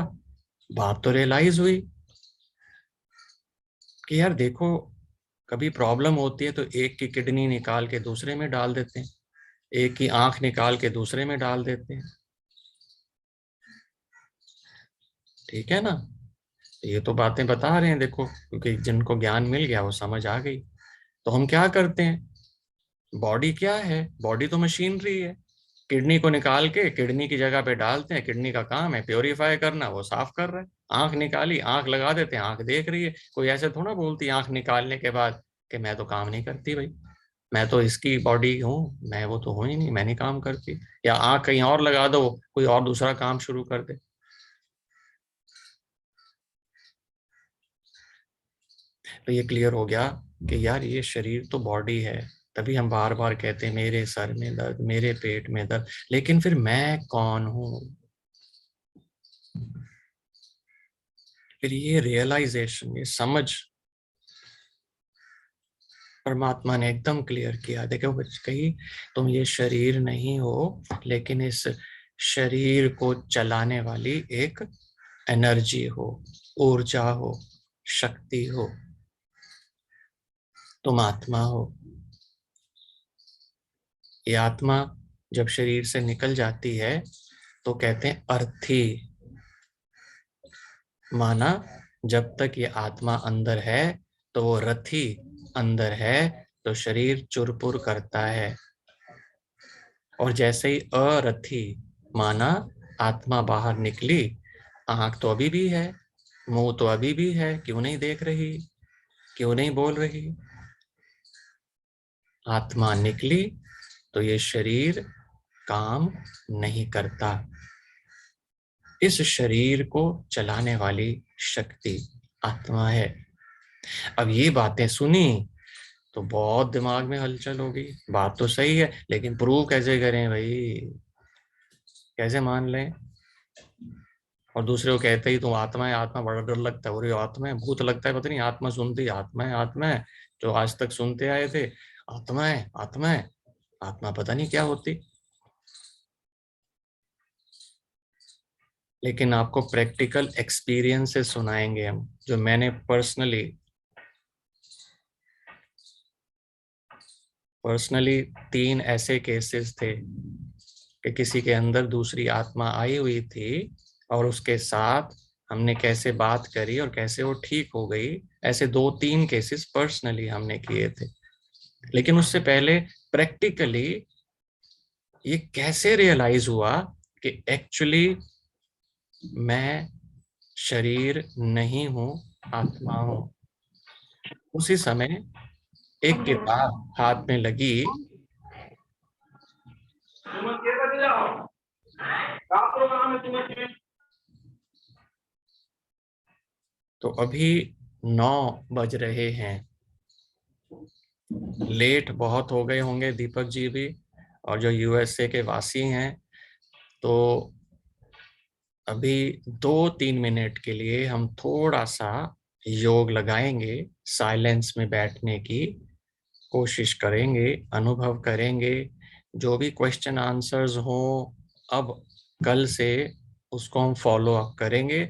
बात तो रियलाइज हुई कि यार देखो, कभी प्रॉब्लम होती है तो एक की किडनी निकाल के दूसरे में डाल देते हैं, एक की आंख निकाल के दूसरे में डाल देते हैं, ठीक है ना। ये तो बातें बता रहे हैं देखो, क्योंकि जिनको ज्ञान मिल गया वो समझ आ गई। तो हम क्या करते हैं, बॉडी क्या है, बॉडी तो मशीनरी है। किडनी को निकाल के किडनी की जगह पे डालते हैं, किडनी का काम है प्योरीफाई करना, वो साफ कर रहा है। आंख निकाली, आंख लगा देते हैं, आंख देख रही है। कोई ऐसे थोड़ा बोलती आंख निकालने के बाद कि मैं तो काम नहीं करती भाई, मैं तो इसकी बॉडी हूँ, मैं वो तो हूँ ही नहीं, मैं नहीं काम करती। या आंख कहीं और लगा दो, कोई और दूसरा काम शुरू कर दे। तो ये क्लियर हो गया कि यार ये शरीर तो बॉडी है। तभी हम बार बार कहते हैं मेरे सर में दर्द, मेरे पेट में दर्द, लेकिन फिर मैं कौन हूं। फिर ये रियलाइजेशन, ये समझ परमात्मा ने एकदम क्लियर किया। देखो कहीं तुम ये शरीर नहीं हो, लेकिन इस शरीर को चलाने वाली एक एनर्जी हो, ऊर्जा हो, शक्ति हो, तुम आत्मा हो। ये आत्मा जब शरीर से निकल जाती है तो कहते हैं अर्थी। माना जब तक ये आत्मा अंदर है तो वो रथी अंदर है, तो शरीर चुरपुर करता है। और जैसे ही अरथी, माना आत्मा बाहर निकली, आंख तो अभी भी है, मुंह तो अभी भी है, क्यों नहीं देख रही, क्यों नहीं बोल रही। आत्मा निकली तो ये शरीर काम नहीं करता। इस शरीर को चलाने वाली शक्ति आत्मा है। अब ये बातें सुनी तो बहुत दिमाग में हलचल होगी। बात तो सही है, लेकिन प्रूव कैसे करें भाई, कैसे मान लें। और दूसरे को कहते ही तुम आत्मा है, आत्मा, बड़ा डर लगता है। और ये आत्मा है, भूत लगता है, पता नहीं आत्मा सुनती आत्मा है, आत्मा है, जो आज तक सुनते आए थे आत्मा है, आत्मा है, आत्मा पता नहीं क्या होती। लेकिन आपको प्रैक्टिकल एक्सपीरियंस से सुनाएंगे हम, जो मैंने पर्सनली 3 ऐसे केसेस थे कि किसी के अंदर दूसरी आत्मा आई हुई थी और उसके साथ हमने कैसे बात करी और कैसे वो ठीक हो गई। ऐसे 2-3 केसेस पर्सनली हमने किए थे। लेकिन उससे पहले प्रैक्टिकली ये कैसे रियलाइज हुआ कि एक्चुअली मैं शरीर नहीं हूं, आत्मा हूं। उसी समय एक किताब हाथ में लगी, तो अभी 9 बज रहे हैं, लेट बहुत हो गए होंगे दीपक जी भी, और जो यूएसए के वासी हैं। तो अभी 2-3 मिनट के लिए हम थोड़ा सा योग लगाएंगे, साइलेंस में बैठने की कोशिश करेंगे, अनुभव करेंगे। जो भी क्वेश्चन आंसर्स हो अब कल से, उसको हम फॉलो अप करेंगे।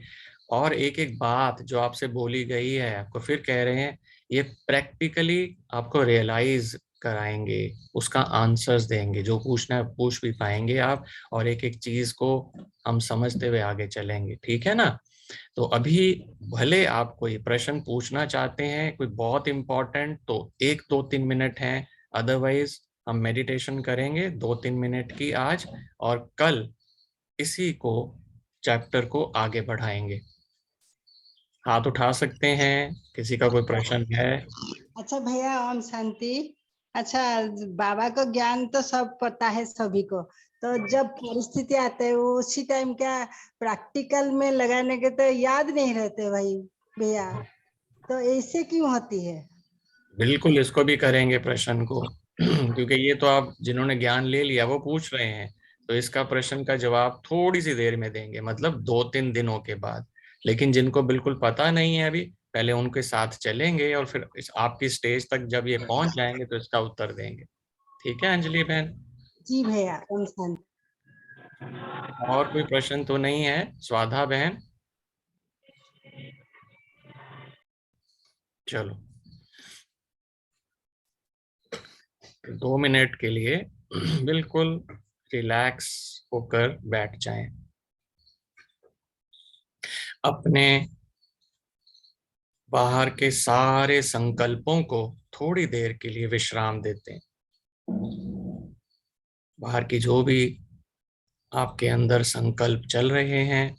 और एक एक बात जो आपसे बोली गई है, आपको फिर कह रहे हैं, ये प्रैक्टिकली आपको रियलाइज कराएंगे, उसका आंसर्स देंगे। जो पूछना है पूछ भी पाएंगे आप, और एक एक चीज को हम समझते हुए आगे चलेंगे, ठीक है ना। तो अभी भले आप कोई प्रश्न पूछना चाहते हैं कोई बहुत इंपॉर्टेंट, तो 1-2-3 मिनट हैं, अदरवाइज हम मेडिटेशन करेंगे 2-3 मिनट की आज, और कल इसी को, चैप्टर को आगे बढ़ाएंगे। हाथ उठा सकते हैं, किसी का कोई प्रश्न है। अच्छा भैया, ओम शांति। अच्छा, बाबा को ज्ञान तो सब पता है सभी को, तो जब परिस्थिति आते है वो उसी टाइम क्या प्रैक्टिकल में लगाने के तो याद नहीं रहते भाई भैया, तो ऐसे क्यों होती है? बिल्कुल इसको भी करेंगे प्रश्न को क्योंकि ये तो आप जिन्होंने ज्ञान ले लिया वो पूछ रहे हैं, तो इसका प्रश्न का जवाब थोड़ी सी देर में देंगे, मतलब 2-3 दिनों के बाद। लेकिन जिनको बिल्कुल पता नहीं है अभी, पहले उनके साथ चलेंगे और फिर आपकी स्टेज तक जब ये पहुंच जाएंगे तो इसका उत्तर देंगे। ठीक है अंजलि बहन? जी भैया, ओम शांति। और कोई प्रश्न तो नहीं है स्वाधा बहन? चलो 2 मिनट के लिए बिल्कुल रिलैक्स होकर बैठ जाएं। अपने बाहर के सारे संकल्पों को थोड़ी देर के लिए विश्राम देते हैं। बाहर की जो भी आपके अंदर संकल्प चल रहे हैं,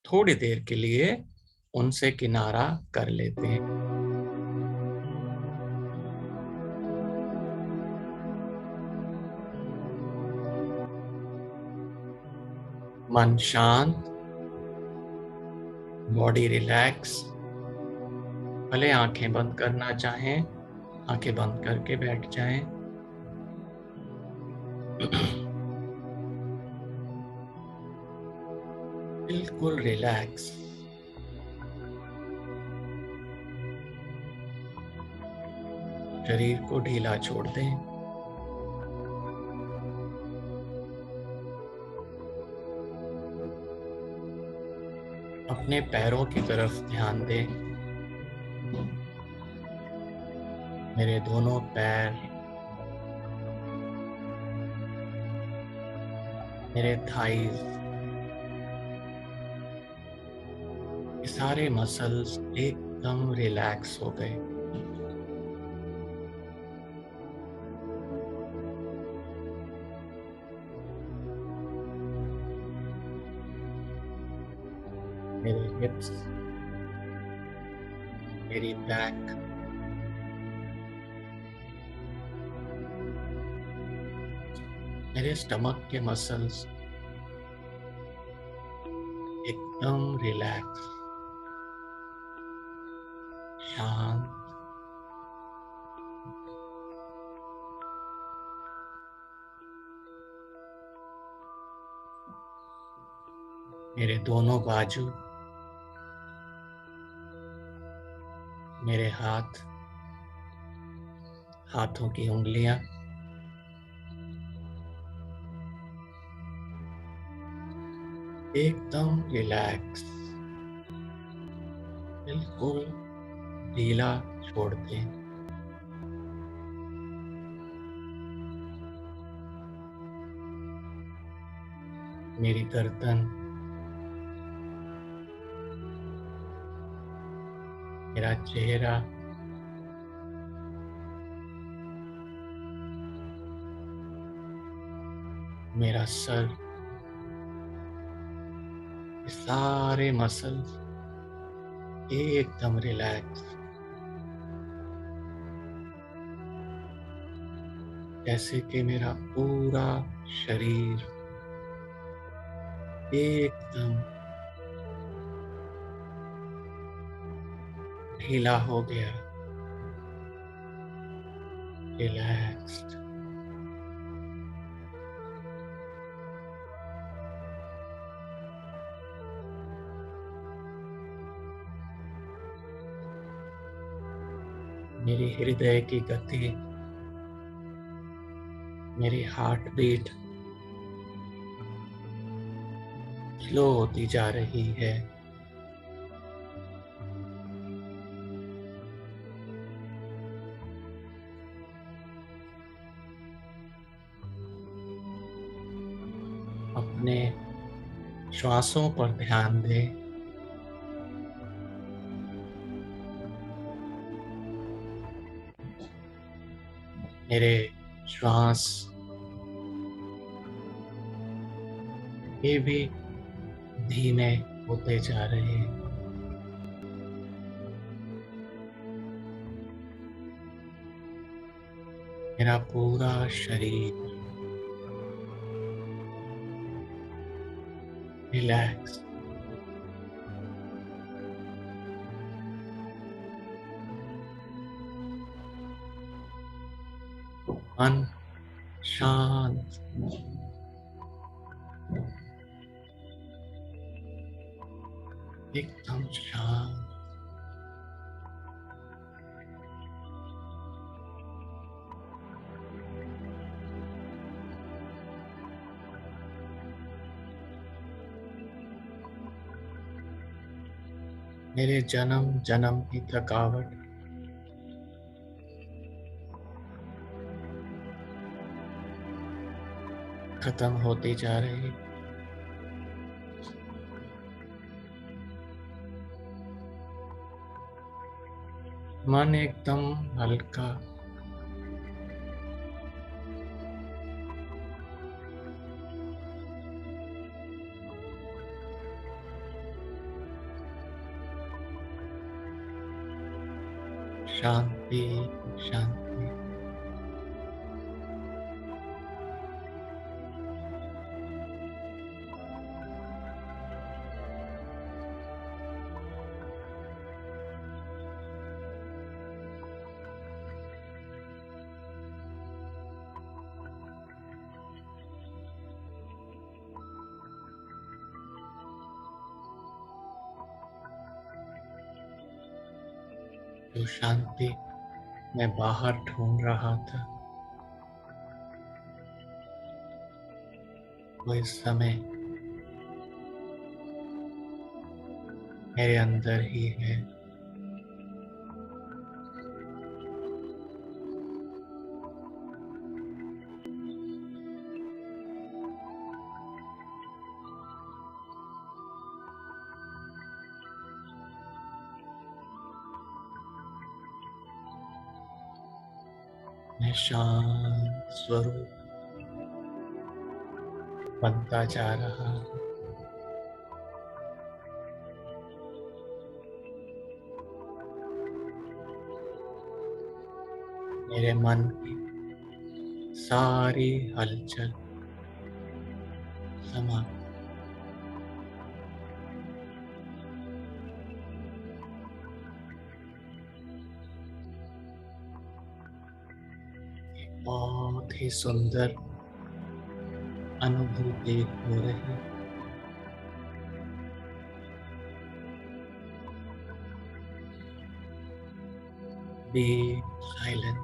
थोड़ी देर के लिए उनसे किनारा कर लेते हैं। मन शांत, बॉडी रिलैक्स। भले आंखें बंद करना चाहें, आंखें बंद करके बैठ जाएं। बिल्कुल रिलैक्स। शरीर को ढीला छोड़ दें। अपने पैरों की तरफ ध्यान दें। मेरे दोनों पैर, मेरे थाइज, ये सारे मसल्स एकदम रिलैक्स हो गए। मेरे हिप्स, मेरी बैक, मेरे स्टमक के मसल्स एकदम रिलैक्स, शांत। मेरे दोनों बाजू, मेरे हाथ, हाथों की उंगलियां एकदम रिलैक्स, बिल्कुल ढीला छोड़ दें। मेरी गर्दन, मेरा चेहरा, मेरा सर, ये सारे मसल्स एकदम रिलैक्स, जैसे कि मेरा पूरा शरीर एकदम ढीला हो गया, रिलैक्स्ड। मेरी हृदय की गति, मेरी हार्ट बीट स्लो होती जा रही है। अपने श्वासों पर ध्यान दें। मेरे श्वास ये भी धीमे होते जा रहे हैं। मेरा पूरा शरीर रिलैक्स, मन शांत, एकदम शांत। मेरे जन्म जन्म की थकावट खत्म होती जा रही। मन एकदम हल्का, शांति शांति। जो शांति मैं बाहर ढूंढ रहा था वो इस समय मेरे अंदर ही है। मैं शांत स्वरूप बनता जा रहा हूँ। मेरे मन की सारी हलचल समाप्त। बहुत ही सुंदर अनुभूति हो रही। Be silent.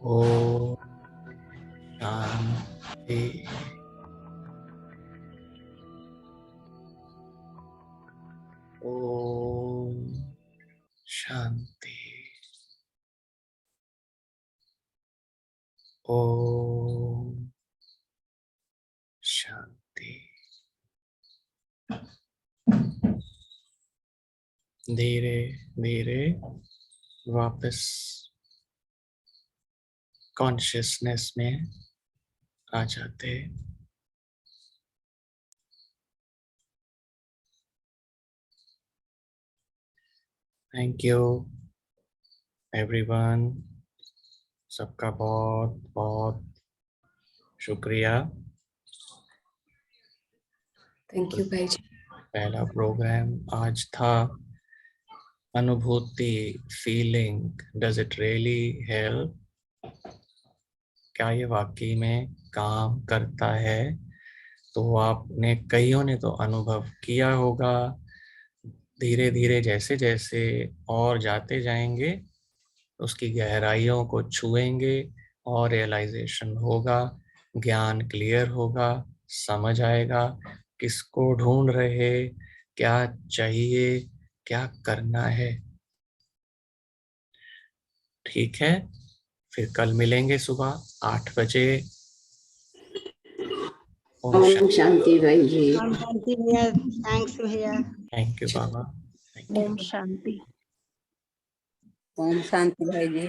ओम शांति। ओम शांति। ओम शांति। धीरे धीरे वापस कॉन्शियसनेस में आ जाते। Thank you everyone. सबका बहुत बहुत शुक्रिया। थैंक यू भाई जी। पहला प्रोग्राम आज था अनुभूति, feeling, does it really help? क्या ये वाकई में काम करता है? तो आपने कईयों ने तो अनुभव किया होगा। धीरे धीरे जैसे जैसे और जाते जाएंगे उसकी गहराइयों को छुएंगे और रियलाइजेशन होगा, ज्ञान क्लियर होगा, समझ आएगा किसको ढूंढ रहे, क्या चाहिए, क्या करना है। ठीक है, फिर कल मिलेंगे सुबह 8 बजे। ओम ओम शांति भाई जी। ओम शांति भैया, थैंक्स भैया। थैंक यू बाबा। Thank you. ओम शांति। ओम शांति भाई जी।